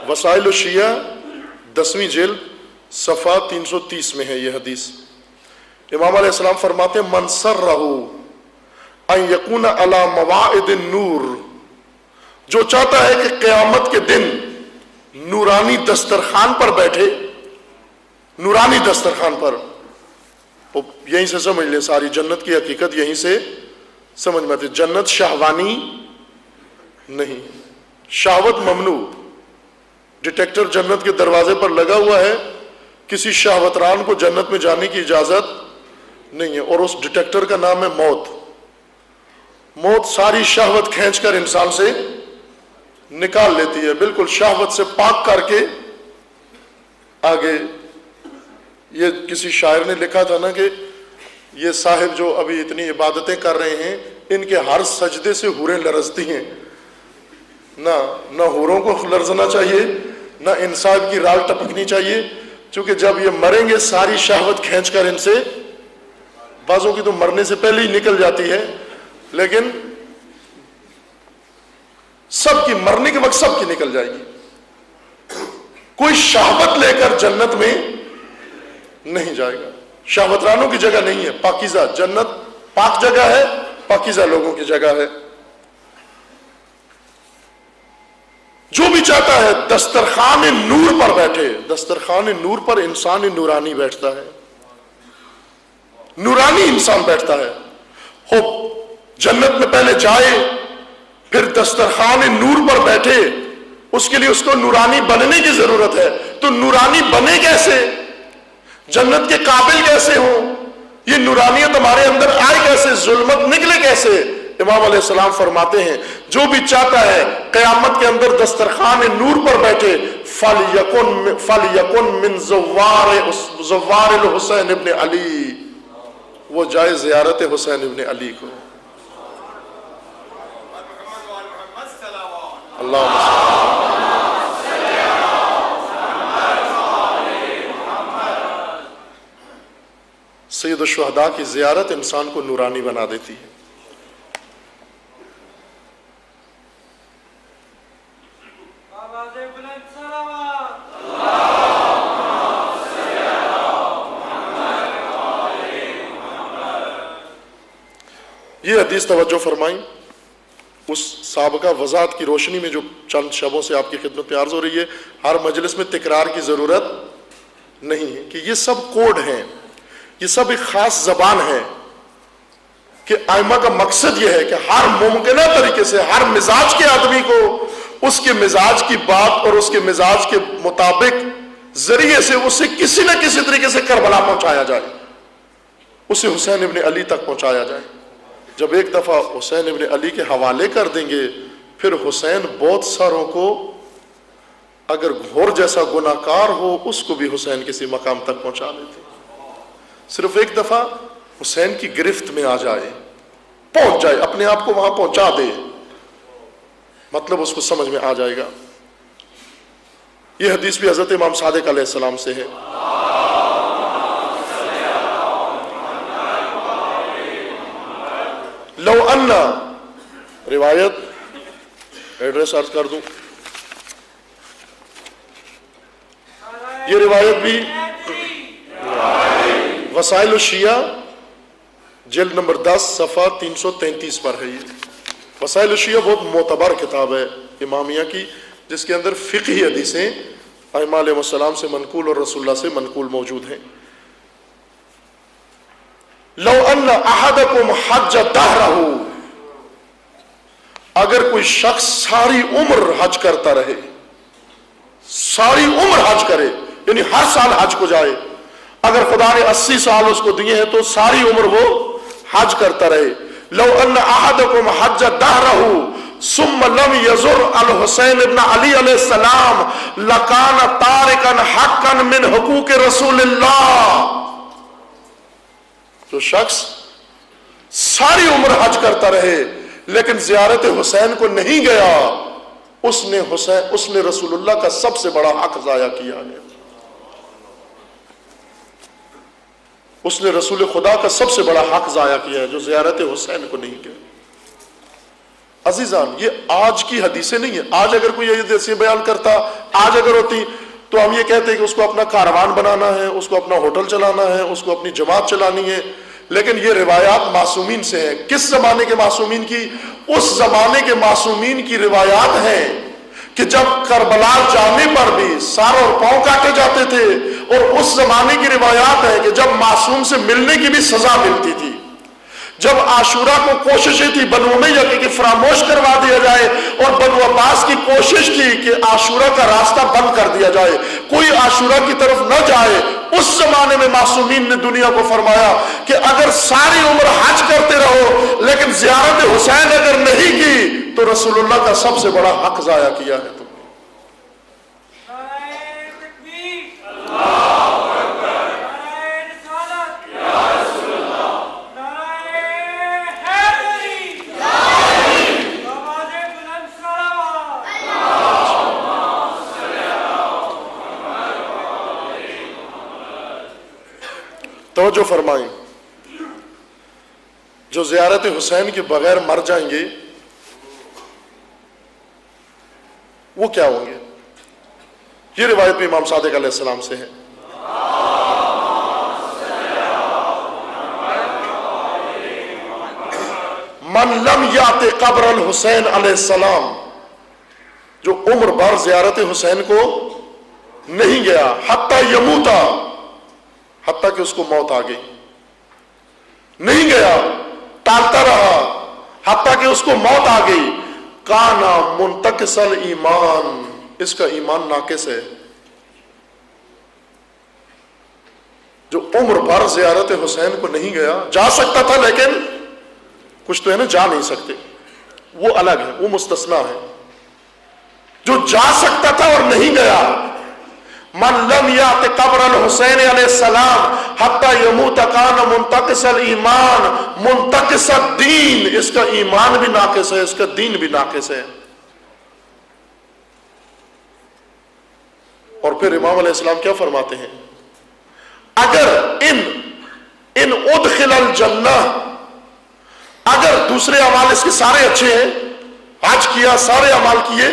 وسائل الشیعہ 10ویں جلد صفحہ 330 میں ہے یہ حدیث۔ امام علیہ السلام فرماتے ہیں من سرہ ان یکون علی مواعد النور، جو چاہتا ہے کہ قیامت کے دن نورانی دسترخوان پر بیٹھے، نورانی دسترخوان پر، یہیں سے سمجھ لیں ساری جنت کی حقیقت یہیں سے سمجھ میں آتی۔ جنت شہوانی نہیں، شہوت ممنوع، ڈیٹیکٹر جنت کے دروازے پر لگا ہوا ہے، کسی شہوتران کو جنت میں جانے کی اجازت نہیں ہے، اور اس ڈیٹیکٹر کا نام ہے موت۔ موت ساری شہوت کھینچ کر انسان سے نکال لیتی ہے، بالکل شہوت سے پاک کر کے آگے۔ یہ کسی شاعر نے لکھا تھا نا کہ یہ صاحب جو ابھی اتنی عبادتیں کر رہے ہیں، ان کے ہر سجدے سے حوریں لرزتی ہیں۔ نہ حوروں کو لرزنا چاہیے، نہ ان صاحب کی رال ٹپکنی چاہیے، چونکہ جب یہ مریں گے ساری شہوت کھینچ کر ان سے، بعضوں کی تو مرنے سے پہلے ہی نکل جاتی ہے، لیکن سب کی مرنے کے وقت سب کی نکل جائے گی۔ کوئی شہوت لے کر جنت میں نہیں جائے گا، شہوترانوں کی جگہ نہیں ہے، پاکیزہ جنت پاک جگہ ہے، پاکیزہ لوگوں کی جگہ ہے۔ جو بھی چاہتا ہے دسترخوان نور پر بیٹھے، دسترخوان نور پر انسان نورانی بیٹھتا ہے، نورانی انسان بیٹھتا ہے۔ ہو جنت میں پہلے جائے، پھر دسترخوان نور پر بیٹھے، اس کے لیے اس کو نورانی بننے کی ضرورت ہے. تو نورانی بنے کیسے؟ جنت کے قابل کیسے ہوں؟ یہ نورانیت ہمارے اندر آئے کیسے؟ ظلمت نکلے کیسے؟ امام علیہ السلام فرماتے ہیں جو بھی چاہتا ہے قیامت کے اندر دسترخوان نور پر بیٹھے، فَلْيَكُنْ مِنْ زوار الحسین ابن علی، وہ جائے زیارت حسین ابن علی کو. اللہ سید الشہداء کی زیارت انسان کو نورانی بنا دیتی ہے. یہ حدیث توجہ فرمائیں، اس سابقہ وضاحت کی روشنی میں جو چند شبوں سے آپ کی خدمت میں عرض ہو رہی ہے. ہر مجلس میں تکرار کی ضرورت نہیں ہے کہ یہ سب کوڈ ہیں، یہ سب ایک خاص زبان ہے کہ ائمہ کا مقصد یہ ہے کہ ہر ممکنہ طریقے سے ہر مزاج کے آدمی کو اس کے مزاج کی بات اور اس کے مزاج کے مطابق ذریعے سے اسے کسی نہ کسی طریقے سے کربلا پہنچایا جائے، اسے حسین ابن علی تک پہنچایا جائے. جب ایک دفعہ حسین ابن علی کے حوالے کر دیں گے، پھر حسین بہت ساروں کو، اگر گھور جیسا گناہ کار ہو اس کو بھی حسین کسی مقام تک پہنچا دیتے. صرف ایک دفعہ حسین کی گرفت میں آ جائے، پہنچ جائے، اپنے آپ کو وہاں پہنچا دے، مطلب اس کو سمجھ میں آ جائے گا. یہ حدیث بھی حضرت امام صادق علیہ السلام سے ہے. لو ان، روایت ایڈریس عرض کر دوں، یہ روایت بھی وسائل الشیعہ جلد نمبر 10 صفحہ 333 پر ہے. یہ وسائل الشیعہ بہت معتبر کتاب ہے امامیہ کی، جس کے اندر فقہی حدیثیں ائمہ علیہ السلام سے منقول اور رسول اللہ سے منقول موجود ہیں. لو ان احدکم حج دہرہ، اگر کوئی شخص ساری عمر حج کرتا رہے، ساری عمر حج کرے، یعنی ہر سال حج کو جائے، اگر خدا نے 80 سال اس کو دیے ہیں تو ساری عمر وہ حج کرتا رہے. لو ان احدکم حج دہرہ ثم لم یزر الحسین ابن علی علیہ السلام لکان تارکا حقا من حقوق رسول اللہ. جو شخص ساری عمر حج کرتا رہے لیکن زیارت حسین کو نہیں گیا، اس نے رسول اللہ کا سب سے بڑا حق ضائع کیا ہے. اس نے رسول خدا کا سب سے بڑا حق ضائع کیا ہے جو زیارت حسین کو نہیں گیا. عزیزان، یہ آج کی حدیثیں نہیں ہیں. آج اگر کوئی یہ حدیثیں بیان کرتا، آج اگر ہوتی تو ہم یہ کہتے ہیں کہ اس کو اپنا کاروان بنانا ہے، اس کو اپنا ہوٹل چلانا ہے، اس کو اپنی جماعت چلانی ہے. لیکن یہ روایات معصومین سے ہیں. کس زمانے کے معصومین کی؟ اس زمانے کے معصومین کی روایات ہیں کہ جب کربلا جانے پر بھی سر اور پاؤں کاٹے جاتے تھے، اور اس زمانے کی روایات ہے کہ جب معصوم سے ملنے کی بھی سزا ملتی تھی. جب عاشورہ کو کوششیں تھی بنو امیہ کی فراموش کروا دیا جائے، اور بنو عباس کی کوشش تھی کہ عاشورہ کا راستہ بند کر دیا جائے، کوئی عاشورہ کی طرف نہ جائے، اس زمانے میں معصومین نے دنیا کو فرمایا کہ اگر ساری عمر حج کرتے رہو لیکن زیارت حسین اگر نہیں کی تو رسول اللہ کا سب سے بڑا حق ضائع کیا ہے. توجہ فرمائیں، جو زیارت حسین کے بغیر مر جائیں گے وہ کیا ہوں گے؟ یہ روایت بھی امام صادق علیہ السلام سے ہے. من لم یات قبر الحسین علیہ السلام، جو عمر بھر زیارت حسین کو نہیں گیا، حتی یموتا، حتیٰ کہ اس کو موت آ گئی، نہیں گیا، ٹالتا رہا، حتیٰ کہ اس کو موت آ گئی. کانا منتقص الایمان، اس کا ایمان ناقص ہے. جو عمر بھر زیارت حسین کو نہیں گیا، جا سکتا تھا لیکن کچھ تو ہے نا جا نہیں سکتے، وہ الگ ہے، وہ مستثنا ہے. جو جا سکتا تھا اور نہیں گیا، من لم یات قبر الحسین علیہ السلام حتی یموت کان منتقص الایمان منتقص الدین، اس کا ایمان بھی ناقص ہے، اس کا دین بھی ناقص ہے. اور پھر امام علیہ السلام کیا فرماتے ہیں؟ اگر ان ادخل الجنہ، اگر دوسرے اعمال اس کے سارے اچھے ہیں، حج کیا، سارے اعمال کیے،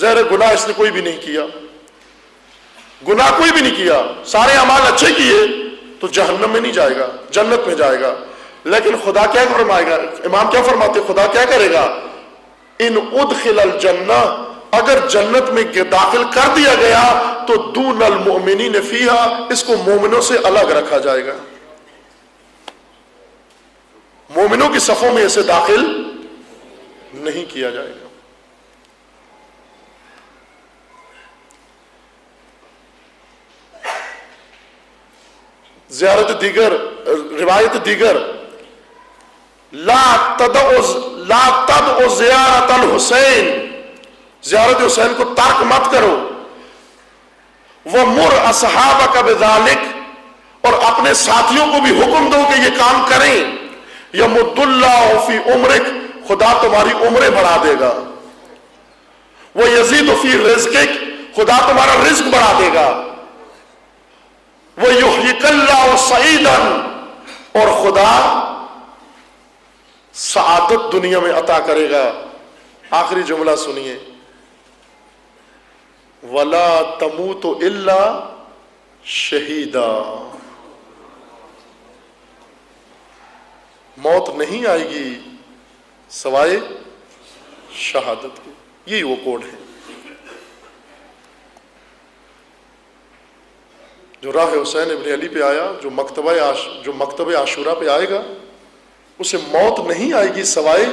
ظاہر گناہ اس نے کوئی بھی نہیں کیا، گناہ کوئی بھی نہیں کیا، سارے اعمال اچھے کیے، تو جہنم میں نہیں جائے گا، جنت میں جائے گا. لیکن خدا کیا فرمائے گا؟ امام کیا فرماتے؟ خدا کیا کرے گا؟ ان ادخل الجنہ، اگر جنت میں داخل کر دیا گیا تو دون المؤمنین فیہا، اس کو مومنوں سے الگ رکھا جائے گا، مومنوں کی صفوں میں اسے داخل نہیں کیا جائے گا. زیارت دیگر، روایت دیگر، لا تدعو زیارت الحسین، زیارت حسین کو ترک مت کرو. وَمُرْ أَصْحَابَكَ بِذَلِكَ، اور اپنے ساتھیوں کو بھی حکم دو کہ یہ کام کریں. يَمُدُّ اللَّهُ فِي عُمْرِكَ، خدا تمہاری عمریں بڑھا دے گا. وَيَزِيدُ فِي رِزْقِكَ، خدا تمہارا رزق بڑھا دے گا. وَيُحْيِكَ اللَّهُ سَعِيدًا، اور خدا سعادت دنیا میں عطا کرے گا. آخری جملہ سنیے، وَلَا تَمُوتُ إِلَّا شَهِيدًا، موت نہیں آئے گی سوائے شہادت کی. یہی وہ کوڈ ہے جو راہ حسین ابن علی پہ آیا، جو مکتبہ عاشورہ پہ آئے گا، اسے موت نہیں آئے گی سوائے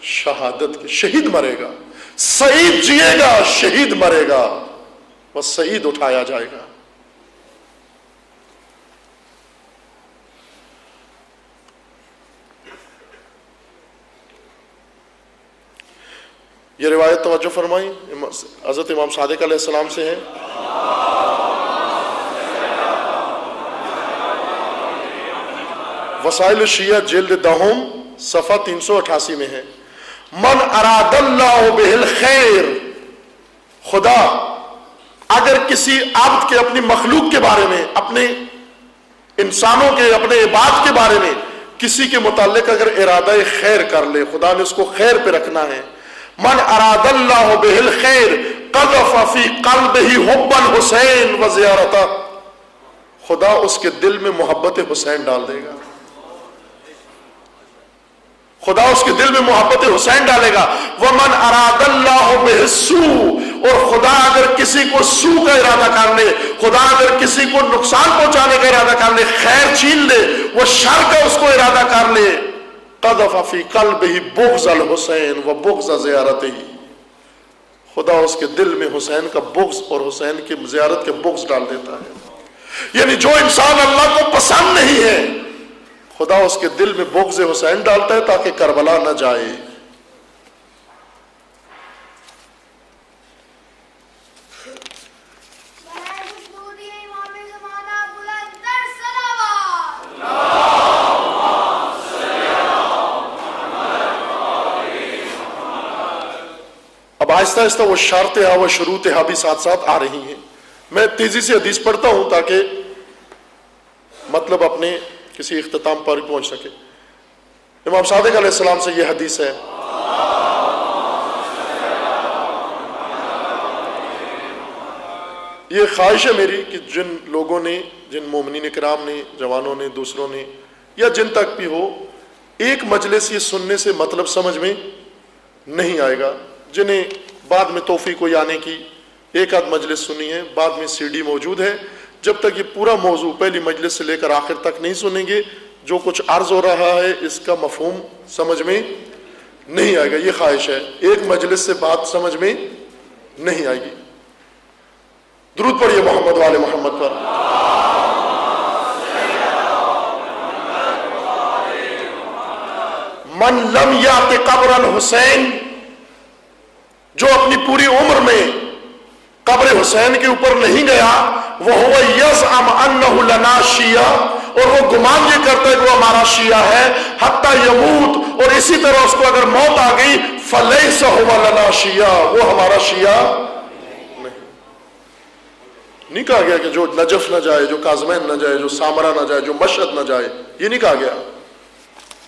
شہادت کے. شہید مرے گا، سعید جیے گا، شہید مرے گا، بس سعید اٹھایا جائے گا. یہ روایت توجہ فرمائی حضرت امام صادق علیہ السلام سے ہے. وسائل الشیعہ جلد دہم صفحہ 388 میں ہے. من اراد اللہ بہ الخیر، خدا اگر کسی عبد کے، اپنی مخلوق کے بارے میں، اپنے انسانوں کے، اپنے عباد کے بارے میں کسی کے متعلق اگر ارادہ خیر کر لے، خدا نے اس کو خیر پہ رکھنا ہے. من اراد اللہ بہ الخیر قذف فی قلبہ حب الحسین و زیارتہ، خدا اس کے دل میں محبت حسین ڈال دے گا. خدا اس کے دل میں محبت حسین ڈالے گا. وَمَنْ أَرَادَ اللَّهُ بِهِ السُّوءَ، اور خدا اگر کسی کو سوء کا ارادہ کر لے، خدا اگر کسی کو نقصان پہنچانے کا ارادہ کر لے، خیر چھین لے، وہ شر کا اس کو ارادہ کر لے، قَذَفَ فِي قَلْبِهِ بُغْضَ الْحُسَيْنِ وَبُغْضَ زِيَارَتِهِ، خدا اس کے دل میں حسین کا بغض اور حسین کی زیارت کے بغض ڈال دیتا ہے. یعنی جو انسان اللہ کو پسند نہیں ہے، خدا اس کے دل میں بغض حسین ڈالتا ہے تاکہ کربلا نہ جائے. اب آہستہ آہستہ وہ شرطیں و شروط بھی ساتھ ساتھ آ رہی ہیں. میں تیزی سے حدیث پڑھتا ہوں تاکہ مطلب اپنے کسی اختتام پر پہنچ سکے. امام صادق علیہ السلام سے یہ حدیث ہے، یہ خواہش ہے میری کہ جن لوگوں نے، جن مومنین کرام نے، جوانوں نے، دوسروں نے، یا جن تک بھی ہو، ایک مجلس یہ سننے سے مطلب سمجھ میں نہیں آئے گا. جنہیں بعد میں توفیق ہوئی آنے کی، ایک آدھ مجلس سنی ہے، بعد میں CD موجود ہے. جب تک یہ پورا موضوع پہلی مجلس سے لے کر آخر تک نہیں سنیں گے، جو کچھ عرض ہو رہا ہے اس کا مفہوم سمجھ میں نہیں آئے گا. یہ خواہش ہے. ایک مجلس سے بات سمجھ میں نہیں آئے گی. درود پڑھیے محمد والے محمد پر. من لم یات قبر الحسین، جو اپنی پوری عمر میں قبر حسین کے اوپر نہیں گیا، وہو یزعم انہ لنا شیعہ، اور وہ گمان یہ کرتا ہے کہ وہ ہمارا شیعہ ہے، حتی یموت، اور اسی طرح اس کو اگر موت آ گئی فلیس ہوا لنا شیعہ، وہ ہمارا شیعہ نہیں کہا گیا کہ جو نجف نہ جائے، جو کاظمین نہ جائے، جو سامرا نہ جائے، جو مشہد نہ جائے. یہ نہیں کہا گیا.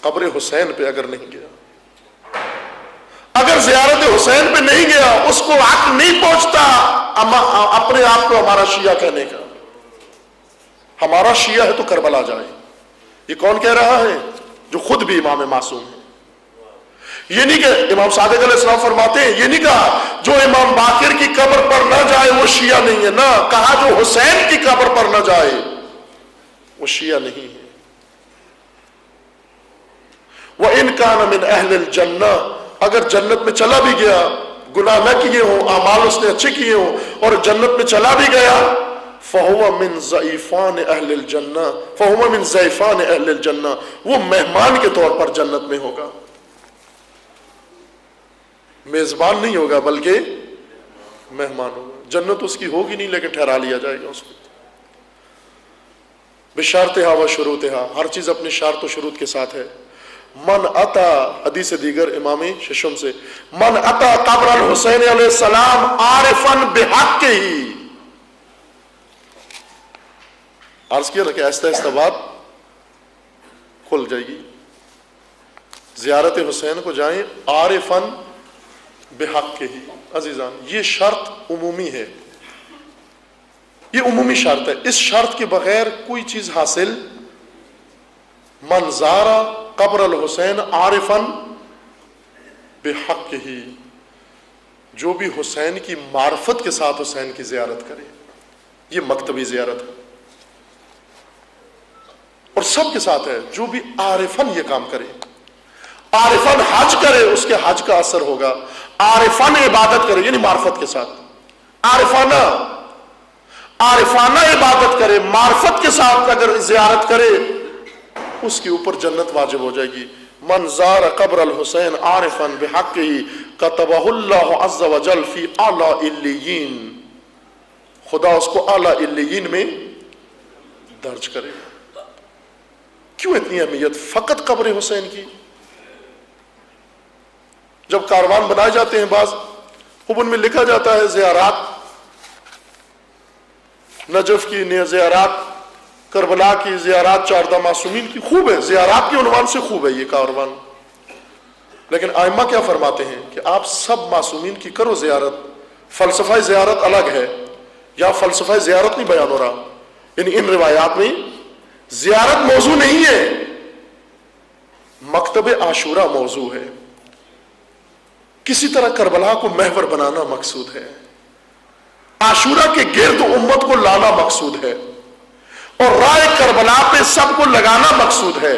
قبر حسین پہ اگر نہیں گیا، اگر زیارت حسین پہ نہیں گیا، اس کو حق نہیں پہنچتا اپنے آپ کو ہمارا شیعہ کہنے کا. ہمارا شیعہ ہے تو کربلا جائے. یہ کون کہہ رہا ہے؟ جو خود بھی امام معصوم ہے. یہ نہیں کہ امام صادق علیہ السلام فرماتے ہیں، یہ نہیں کہا جو امام باقر کی قبر پر نہ جائے وہ شیعہ نہیں ہے. نہ کہا جو حسین کی قبر پر نہ جائے وہ شیعہ نہیں ہے. وَإِنْ كَانَ مِنْ أَهْلِ الْجَنَّةِ، اگر جنت میں چلا بھی گیا، گناہ نہ کیے ہوں، اعمال اس نے اچھے کیے ہوں اور جنت میں چلا بھی گیا، فَهُوَ مِنْ ضَيْفَانِ أَهْلِ الْجَنَّةِ، فَهُوَ مِنْ ضَيْفَانِ أَهْلِ الْجَنَّةِ، وہ مہمان کے طور پر جنت میں ہوگا. میزبان نہیں ہوگا بلکہ مہمان ہوگا. جنت اس کی ہوگی نہیں لیکن ٹھہرا لیا جائے گا اس کو. بشارتها و شروطها، ہر چیز اپنی شرط و شروط کے ساتھ ہے. من اتا، حدیث دیگر امام ششم سے، من اتا قبر الحسین علیہ السلام عارفا بحق ہی. عرض کیا کہ آہستہ آہستہ بات کھل جائے گی. زیارت حسین کو جائیں عارفا بحق ہی. عزیزان، یہ شرط عمومی ہے، یہ عمومی شرط ہے. اس شرط کے بغیر کوئی چیز حاصل. من زارا قبر الحسین عارفا بحق ہی، جو بھی حسین کی معرفت کے ساتھ حسین کی زیارت کرے. یہ مکتبی زیارت ہے اور سب کے ساتھ ہے. جو بھی عارفاً یہ کام کرے، عارفاً حج کرے، اس کے حج کا اثر ہوگا. عارفاً عبادت کرے یعنی معرفت کے ساتھ، عارفانہ عبادت کرے، معرفت کے ساتھ اگر زیارت کرے، اس کے اوپر جنت واجب ہو جائے گی. من زار قبر الحسین عارفا بحقہ کتبہ اللہ عز وجل فی اعلی علیین، خدا اس کو اعلی علیین میں درج کرے. کیوں اتنی اہمیت فقط قبر حسین کی؟ جب کاروان بنائے جاتے ہیں بعض، خوب ان میں لکھا جاتا ہے زیارات نجف کی، زیارات کربلا کی، زیارات چاردہ معصومین کی. خوب ہے، زیارات کے عنوان سے خوب ہے یہ کاروان. لیکن ائمہ کیا فرماتے ہیں کہ آپ سب معصومین کی کرو زیارت. فلسفہ زیارت الگ ہے، یا فلسفہ زیارت نہیں بیان ہو رہا. یعنی ان روایات میں زیارت موضوع نہیں ہے، مکتب عاشورہ موضوع ہے. کسی طرح کربلا کو محور بنانا مقصود ہے، عاشورہ کے گرد امت کو لانا مقصود ہے، اور رائے کربلا پہ سب کو لگانا مقصود ہے.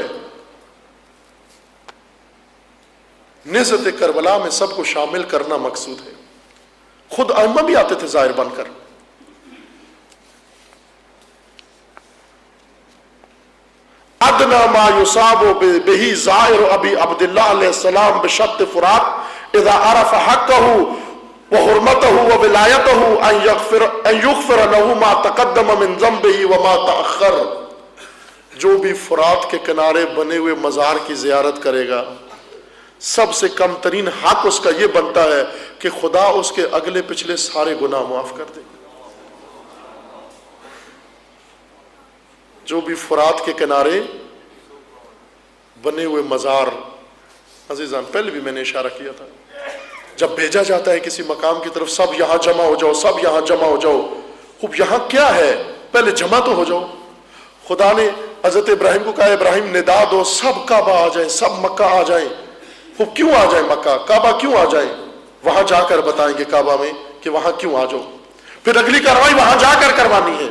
نزلت کربلا میں سب کو شامل کرنا مقصود ہے. خود ائمہ بھی آتے تھے ظاہر بن کر. ادنا ما یصاب بہ ظاہر ابی عبداللہ علیہ السلام بشط فرات اذا عرف حقہ وحرمتہ وولایتہ ان یغفر له ما تقدم من ذنبہ وما تأخر. جو بھی فرات کے کنارے بنے ہوئے مزار کی زیارت کرے گا، سب سے کم ترین حق اس کا یہ بنتا ہے کہ خدا اس کے اگلے پچھلے سارے گناہ معاف کر دے. جو بھی فرات کے کنارے بنے ہوئے مزار، عزیزان پہلے بھی میں نے اشارہ کیا تھا، جب بھیجا جاتا ہے کسی مقام کی طرف، سب یہاں جمع ہو جاؤ، سب یہاں جمع ہو جاؤ. خوب یہاں کیا ہے؟ پہلے جمع تو ہو جاؤ. خدا نے حضرت ابراہیم کو کہا ابراہیم ندا دو، سب کعبہ آ جائیں، سب مکہ آ جائیں. خوب کیوں آ جائیں مکہ؟ کعبہ کیوں آ جائیں؟ وہاں جا کر بتائیں گے کعبہ میں کہ وہاں کیوں آ جاؤ. پھر اگلی کاروائی وہاں جا کر کروانی ہے.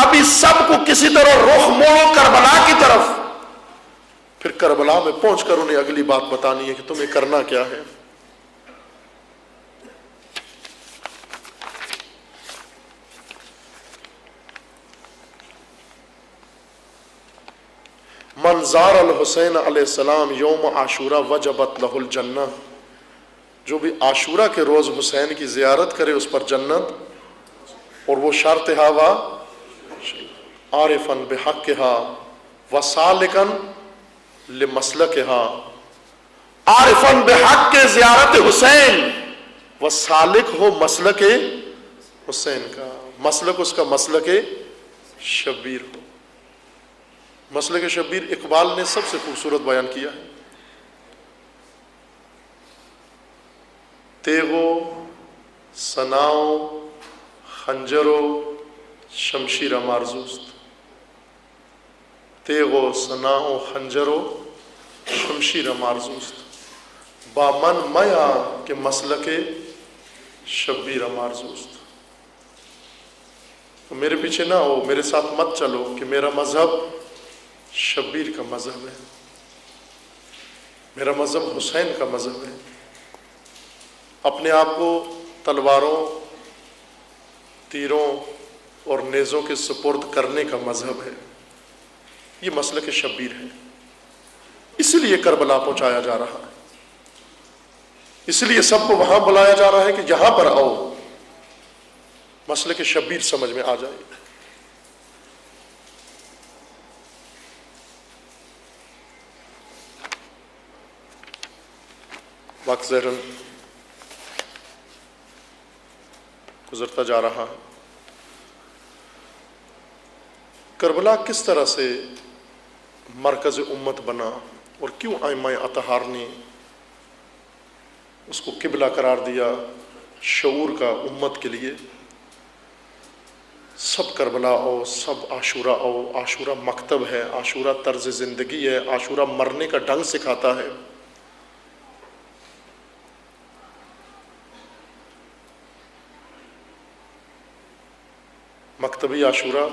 ابھی سب کو کسی طرح رخ موڑو کربلا کی طرف. پھر کربلا میں پہنچ کر انہیں اگلی بات بتانی ہے کہ تمہیں کرنا کیا ہے. من زار الحسین علیہ السلام یوم عاشورہ وجبت لہ الجنہ، جو بھی عاشورہ کے روز حسین کی زیارت کرے اس پر جنت. اور وہ شرط ہوا عارفاً بحقہا وسالکاً لمسلکہا، عارفاً بحق زیارت حسین وسالک ہو مسلک حسین کا، مسلک اس کا مسلک شبیر ہو. مسلک شبیر اقبال نے سب سے خوبصورت بیان کیا ہے. تیغو سناؤ خنجرو شمشیر مارزوست، تیغو سناؤ خنجرو شمشیر مارزوست، بامن میا کے مسلک شبیر مارزوست. میرے پیچھے نہ ہو، میرے ساتھ مت چلو کہ میرا مذہب شبیر کا مذہب ہے، میرا مذہب حسین کا مذہب ہے. اپنے آپ کو تلواروں، تیروں اور نیزوں کے سپرد کرنے کا مذہب ہے. یہ مسلک شبیر ہے. اسی لیے کربلا پہنچایا جا رہا ہے، اس لیے سب کو وہاں بلایا جا رہا ہے کہ یہاں پر آؤ، مسلک شبیر سمجھ میں آ جائے. وقت ذہن گزرتا جا رہا ہے. کربلا کس طرح سے مرکز امت بنا اور کیوں ائمہ اطہار نے اس کو قبلہ قرار دیا شعور کا امت کے لیے. سب کربلا آؤ، سب عاشورہ آؤ. عاشورہ مکتب ہے، عاشورہ طرز زندگی ہے، عاشورہ مرنے کا ڈھنگ سکھاتا ہے. مکتبی عاشورہ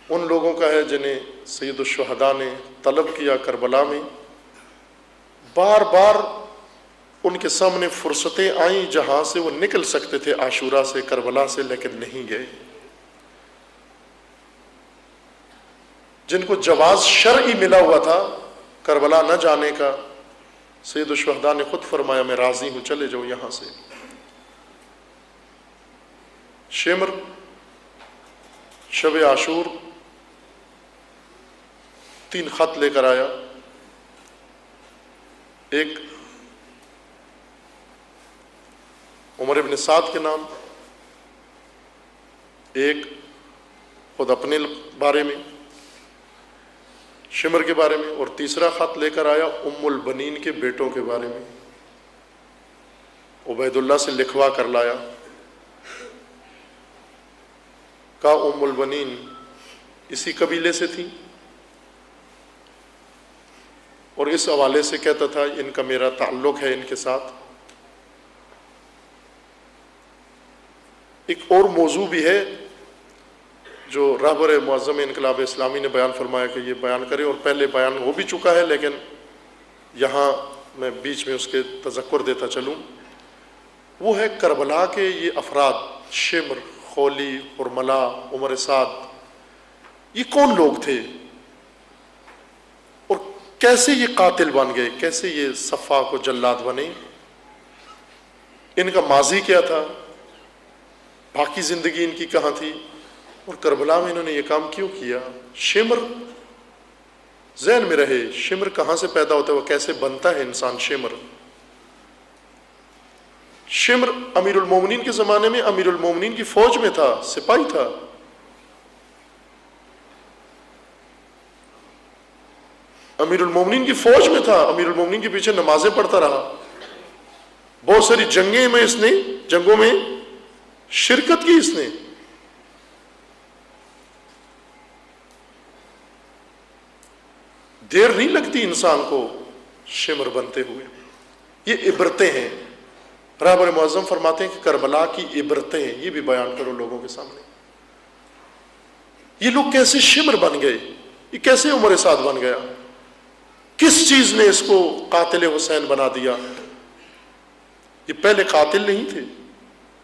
ان لوگوں کا ہے جنہیں سید الشہداء نے طلب کیا کربلا میں. بار بار ان کے سامنے فرصتیں آئیں جہاں سے وہ نکل سکتے تھے عاشورہ سے، کربلا سے، لیکن نہیں گئے. جن کو جواز شرعی ملا ہوا تھا کربلا نہ جانے کا، سید الشہداء نے خود فرمایا میں راضی ہوں، چلے جاؤ یہاں سے. شمر شب عاشور 3 خط لے کر آیا. ایک عمر ابن سعد کے نام، ایک خود اپنے بارے میں شمر کے بارے میں، اور تیسرا خط لے کر آیا ام البنین کے بیٹوں کے بارے میں. عبید اللہ سے لکھوا کر لایا. کا ام البنین اسی قبیلے سے تھی اور اس حوالے سے کہتا تھا ان کا میرا تعلق ہے ان کے ساتھ. ایک اور موضوع بھی ہے جو رہبر معظم انقلاب اسلامی نے بیان فرمایا کہ یہ بیان کرے، اور پہلے بیان ہو بھی چکا ہے لیکن یہاں میں بیچ میں اس کے تذکر دیتا چلوں. وہ ہے کربلا کے یہ افراد، شمر، خولی، حرملہ، عمر سعد، یہ کون لوگ تھے اور کیسے یہ قاتل بن گئے، کیسے یہ سفاک و جلاد بنے، ان کا ماضی کیا تھا، باقی زندگی ان کی کہاں تھی، اور کربلا میں انہوں نے یہ کام کیوں کیا. شمر ذہن میں رہے، شمر کہاں سے پیدا ہوتا ہے، وہ کیسے بنتا ہے انسان. شمر امیر المومنین کے زمانے میں امیر المومنین کی فوج میں تھا، سپاہی تھا. امیر المومنین کی فوج میں تھا، امیر المومنین کے پیچھے نمازیں پڑھتا رہا. بہت ساری جنگوں میں شرکت کی اس نے. دیر نہیں لگتی انسان کو شمر بنتے ہوئے. یہ عبرتیں ہیں. رہبر معظم فرماتے ہیں کہ کربلا کی عبرتیں ہیں، یہ بھی بیان کرو لوگوں کے سامنے. یہ لوگ کیسے شمر بن گئے، یہ کیسے عمر سعد بن گیا؟ کس چیز نے اس کو قاتل حسین بنا دیا؟ یہ پہلے قاتل نہیں تھے،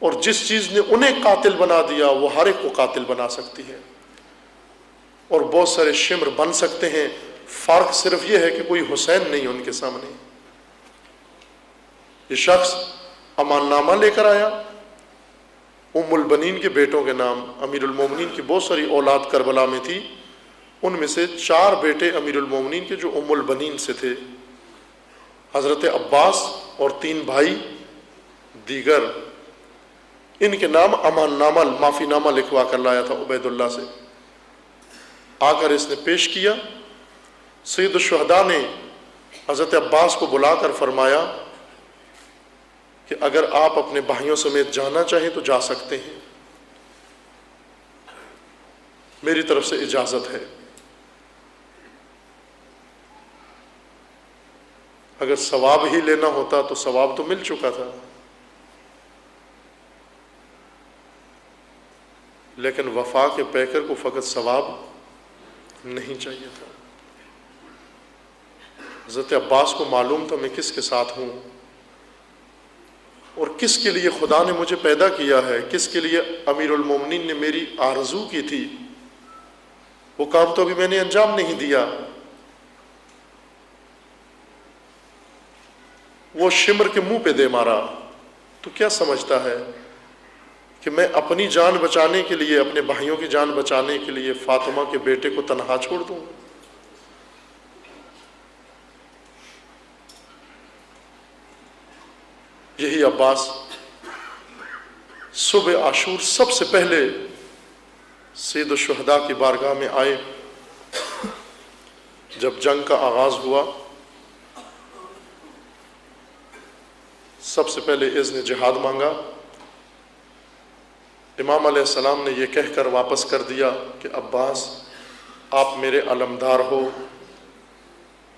اور جس چیز نے انہیں قاتل بنا دیا وہ ہر ایک کو قاتل بنا سکتی ہے، اور بہت سارے شمر بن سکتے ہیں۔ فرق صرف یہ ہے کہ کوئی حسین نہیں ان کے سامنے۔ یہ شخص امان نامہ لے کر آیا، ام البنین کے بیٹوں کے نام، امیر المومنین کی بہت ساری اولاد کربلا میں تھی، ان میں سے 4 بیٹے امیر المومنین کے جو ام البنین سے تھے، حضرت عباس اور 3 بھائی دیگر، ان کے نام امان نامہ معافی نامہ لکھوا کر لایا تھا عبید اللہ سے۔ آ کر اس نے پیش کیا۔ سید الشہداء نے حضرت عباس کو بلا کر فرمایا کہ اگر آپ اپنے بھائیوں سمیت جانا چاہیں تو جا سکتے ہیں، میری طرف سے اجازت ہے۔ اگر ثواب ہی لینا ہوتا تو ثواب تو مل چکا تھا، لیکن وفا کے پیکر کو فقط ثواب نہیں چاہیے تھا۔ حضرت عباس کو معلوم تھا میں کس کے ساتھ ہوں، اور کس کے لیے خدا نے مجھے پیدا کیا ہے، کس کے لیے امیر المومنین نے میری آرزو کی تھی، وہ کام تو ابھی میں نے انجام نہیں دیا۔ وہ شمر کے منہ پہ دے مارا، تو کیا سمجھتا ہے کہ میں اپنی جان بچانے کے لیے، اپنے بھائیوں کی جان بچانے کے لیے فاطمہ کے بیٹے کو تنہا چھوڑ دوں؟ یہی عباس صبح عاشور سب سے پہلے سید الشہداء کی بارگاہ میں آئے۔ جب جنگ کا آغاز ہوا، سب سے پہلے اذن جہاد مانگا۔ امام علیہ السلام نے یہ کہہ کر واپس کر دیا کہ عباس آپ میرے علمدار ہو،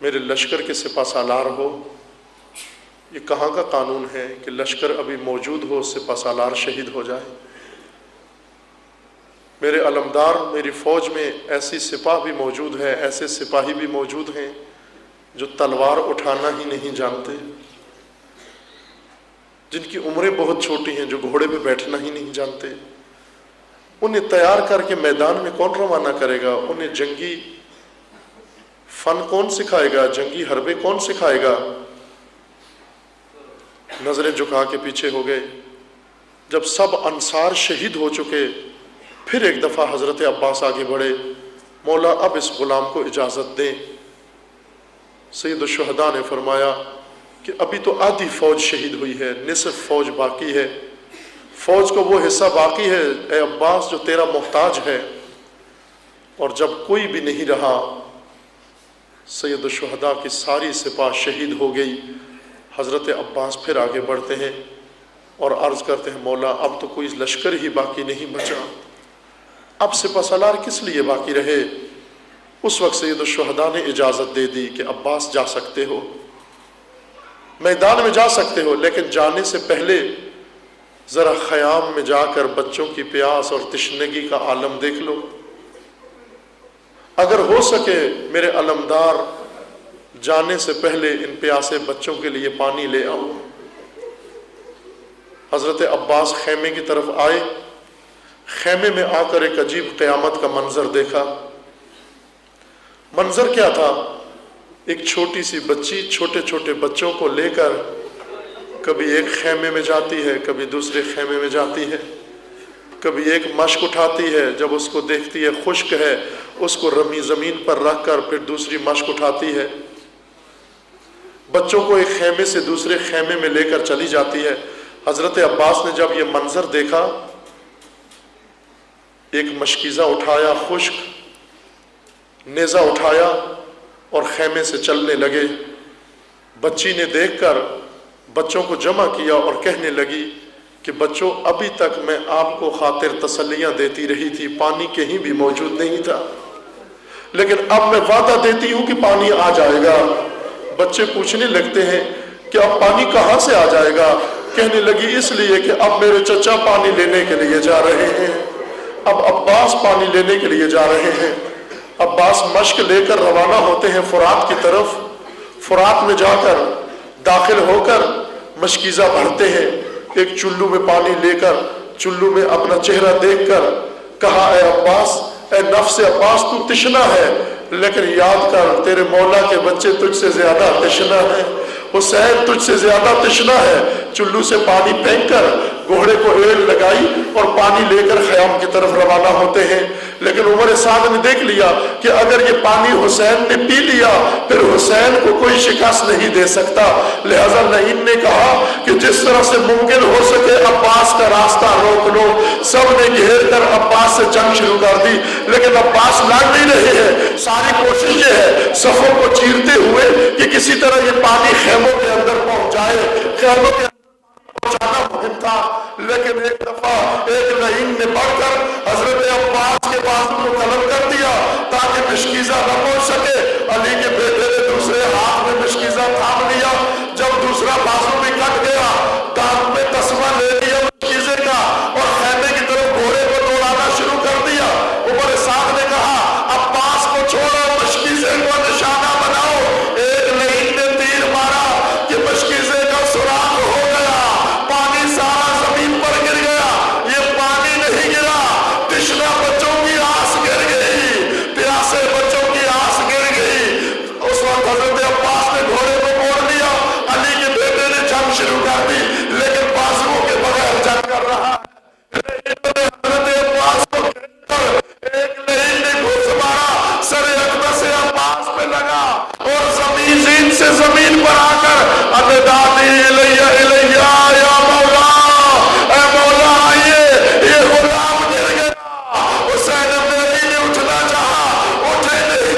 میرے لشکر کے سپہ سالار ہو۔ یہ کہاں کا قانون ہے کہ لشکر ابھی موجود ہو، سپہ سالار شہید ہو جائے؟ میرے علمدار، میری فوج میں ایسی سپاہ بھی موجود ہے، ایسے سپاہی بھی موجود ہیں جو تلوار اٹھانا ہی نہیں جانتے، جن کی عمریں بہت چھوٹی ہیں، جو گھوڑے پہ بیٹھنا ہی نہیں جانتے۔ انہیں تیار کر کے میدان میں کون روانہ کرے گا؟ انہیں جنگی فن کون سکھائے گا؟ جنگی حربے کون سکھائے گا؟ نظریں جھکا کے پیچھے ہو گئے۔ جب سب انصار شہید ہو چکے، پھر ایک دفعہ حضرت عباس آگے بڑھے، مولا اب اس غلام کو اجازت دیں۔ سید الشہداء نے فرمایا کہ ابھی تو آدھی فوج شہید ہوئی ہے، نصف فوج باقی ہے، فوج کو وہ حصہ باقی ہے اے عباس جو تیرا محتاج ہے۔ اور جب کوئی بھی نہیں رہا، سید الشہداء کی ساری سپاہ شہید ہو گئی۔ حضرت عباس پھر آگے بڑھتے ہیں اور عرض کرتے ہیں مولا اب تو کوئی لشکر ہی باقی نہیں بچا، اب سپہ سالار کس لیے باقی رہے؟ اس وقت سید الشہداء نے اجازت دے دی کہ عباس جا سکتے ہو، میدان میں جا سکتے ہو، لیکن جانے سے پہلے ذرا خیام میں جا کر بچوں کی پیاس اور تشنگی کا عالم دیکھ لو، اگر ہو سکے میرے علمدار جانے سے پہلے ان پیاسے بچوں کے لیے پانی لے آؤ۔ حضرت عباس خیمے کی طرف آئے، خیمے میں آ کر ایک عجیب قیامت کا منظر دیکھا۔ منظر کیا تھا؟ ایک چھوٹی سی بچی چھوٹے چھوٹے بچوں کو لے کر کبھی ایک خیمے میں جاتی ہے، کبھی دوسرے خیمے میں جاتی ہے، کبھی ایک مشک اٹھاتی ہے، جب اس کو دیکھتی ہے خشک ہے اس کو رمی زمین پر رکھ کر پھر دوسری مشک اٹھاتی ہے، بچوں کو ایک خیمے سے دوسرے خیمے میں لے کر چلی جاتی ہے۔ حضرت عباس نے جب یہ منظر دیکھا، ایک مشکیزہ اٹھایا، خشک نیزہ اٹھایا اور خیمے سے چلنے لگے۔ بچی نے دیکھ کر بچوں کو جمع کیا اور کہنے لگی کہ بچوں ابھی تک میں آپ کو خاطر تسلیاں دیتی رہی تھی، پانی کہیں بھی موجود نہیں تھا، لیکن اب میں وعدہ دیتی ہوں کہ پانی آ جائے گا۔ بچے پوچھنے لگتے ہیں کہ اب پانی کہاں سے آ جائے گا؟ کہنے لگی اس لیے کہ اب میرے چچا پانی لینے کے لیے جا رہے ہیں، اب عباس پانی لینے کے لیے جا رہے ہیں۔ عباس مشق لے کر روانہ ہوتے ہیں فرات کی طرف. فرات میں جا کر داخل ہو کر مشکیزہ بھرتے ہیں. ایک چلو میں پانی لے کر چلو میں اپنا چہرہ دیکھ کر کہا اے عباس، اے نفس عباس، تو تشنا ہے، لیکن یاد کر تیرے مولا کے بچے تجھ سے زیادہ تشنا ہے. حسین تجھ سے زیادہ تشنا ہے. چلو سے پانی پھینک کر گھوڑے کو ایڑ لگائی اور پانی لے کر خیام کی طرف روانہ ہوتے ہیں. لیکن عمر سعد نے دیکھ لیا کہ اگر یہ پانی حسین نے پی لیا پھر حسین کو کوئی شکست نہیں دے سکتا. لہذا نعیم نے کہا کہ جس طرح سے ممکن ہو سکے عباس کا راستہ روک لو. سب نے گھیر کر عباس سے جنگ شروع کر دی، لیکن عباس لڑ نہیں رہے ہیں. ساری کوشش یہ ہے صفوں کو چیرتے ہوئے کہ کسی طرح یہ پانی خیموں کے اندر پہنچ جائے. خیموں کے پہنچانا مہم تھا، لیکن ایک دفعہ ایک لعین نے بڑھ کر حضرت عباس کے بازو کو قلم کر دیا تاکہ مشکیزہ نہ پہنچ سکے. علی کے بیٹے نے دوسرے ہاتھ میں مشکیزہ تھام لیا. جب دوسرا بازو بھی کٹ گیا، دانت میں تسمہ لے لیا مشکیزے کا اور خیمے کی طرف گھوڑے کو دوڑانا شروع کر دیا. عمر سعد نے کہا عباس کو چھوڑو، مشکیزے کو نشانہ بناؤ. ایک لعین نے تیر مارا کہ مشکیزے کا سوراخ ہو گیا، پانی سارا زمین پر گر گیا. یہ پانی نہیں گرا، تشنا بچوں کی آس گر گئی، پیاسے بچوں کی آس گر گئی. اس وقت حضرت عباس نے گھوڑے کو موڑ لیا. علی کے بیٹے نے جنگ شروع کر دی، لیکن بازوؤں کے بغیر جنگ کر رہا ہے. حضرت عباس کو ایک لعین نے گھوس مارا، سر اقدس سے عباس پہ لگا اور زمین سے زمین پر آ کر اددانی الیہ الیہ یا مولا، اے مولا آئیے، یہ غلام گر گیا. حسین ابن علی نے اٹھنا چاہا، اٹھے نہیں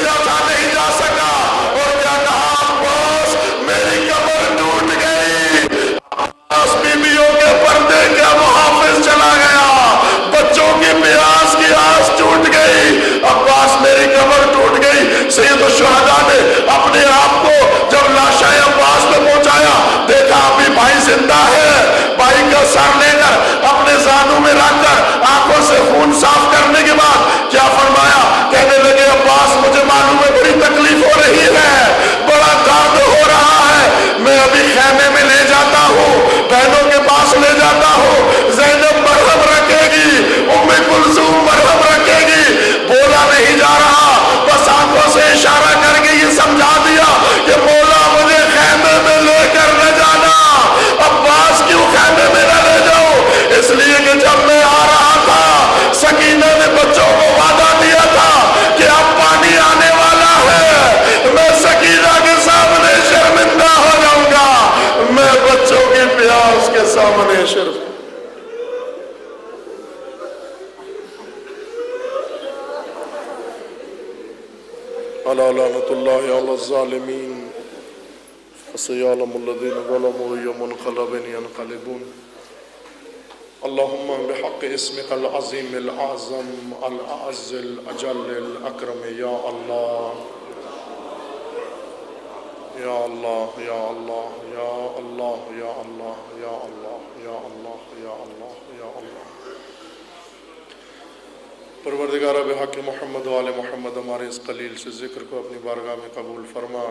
جا سکا اور کیا کہا عباس میری کمر ٹوٹ گئی. عباس بیویوں کے پردے کا محافظ چلا گیا، بچوں کی پیاس کی آس ٹوٹ گئی. عباس میری کمر ٹوٹ گئی. سید الشہداء نے اپنے آپ کو جب لاشا عباس پہ پہنچایا، دیکھا ابھی بھائی زندہ ہے. بھائی کا سر لے کر اپنے زانوں میں رکھ کر آنکھوں سے خون صاف کرنے کے بعد کیا فرمایا؟ کہنے لگے عباس مجھے معلوم ہے بڑی تکلیف ہو رہی ہے، بڑا درد ہو رہا ہے، میں ابھی خیمے میں لے جاتا ہوں، بہنوں کے پاس لے جاتا ہوں. زینب مرہم رکھے گی، ام کلثوم مرہم رکھے گی. بولا نہیں جا رہا، بس آنکھوں سے اشارہ کر کے یہ سمجھا دیا کہ مولا مجھے خیمے میں لے کر نہ جانا. عباس کیوں خیمے میں نہ لے جاؤ؟ اس لیے کہ جب میں آ رہا تھا سکینہ نے بچوں کو وعدہ دیا تھا کہ اب پانی آنے والا ہے، میں سکینہ کے سامنے شرمندہ ہو جاؤں گا، میں بچوں کی پیاس کے سامنے شرم. الا لعنۃ اللہ علی الظالمین فسيعلم الذين ظلموا أي منقلب ينقلبون. اللهم بحق اسمك العظيم الأعظم الأعز الأجل الأكرم يا الله يا الله يا الله يا الله يا الله يا الله يا الله يا الله يا الله. پروردگارہ بحق محمد و آل محمد ہمارے اس قلیل سے ذکر کو اپنی بارگاہ میں قبول فرما.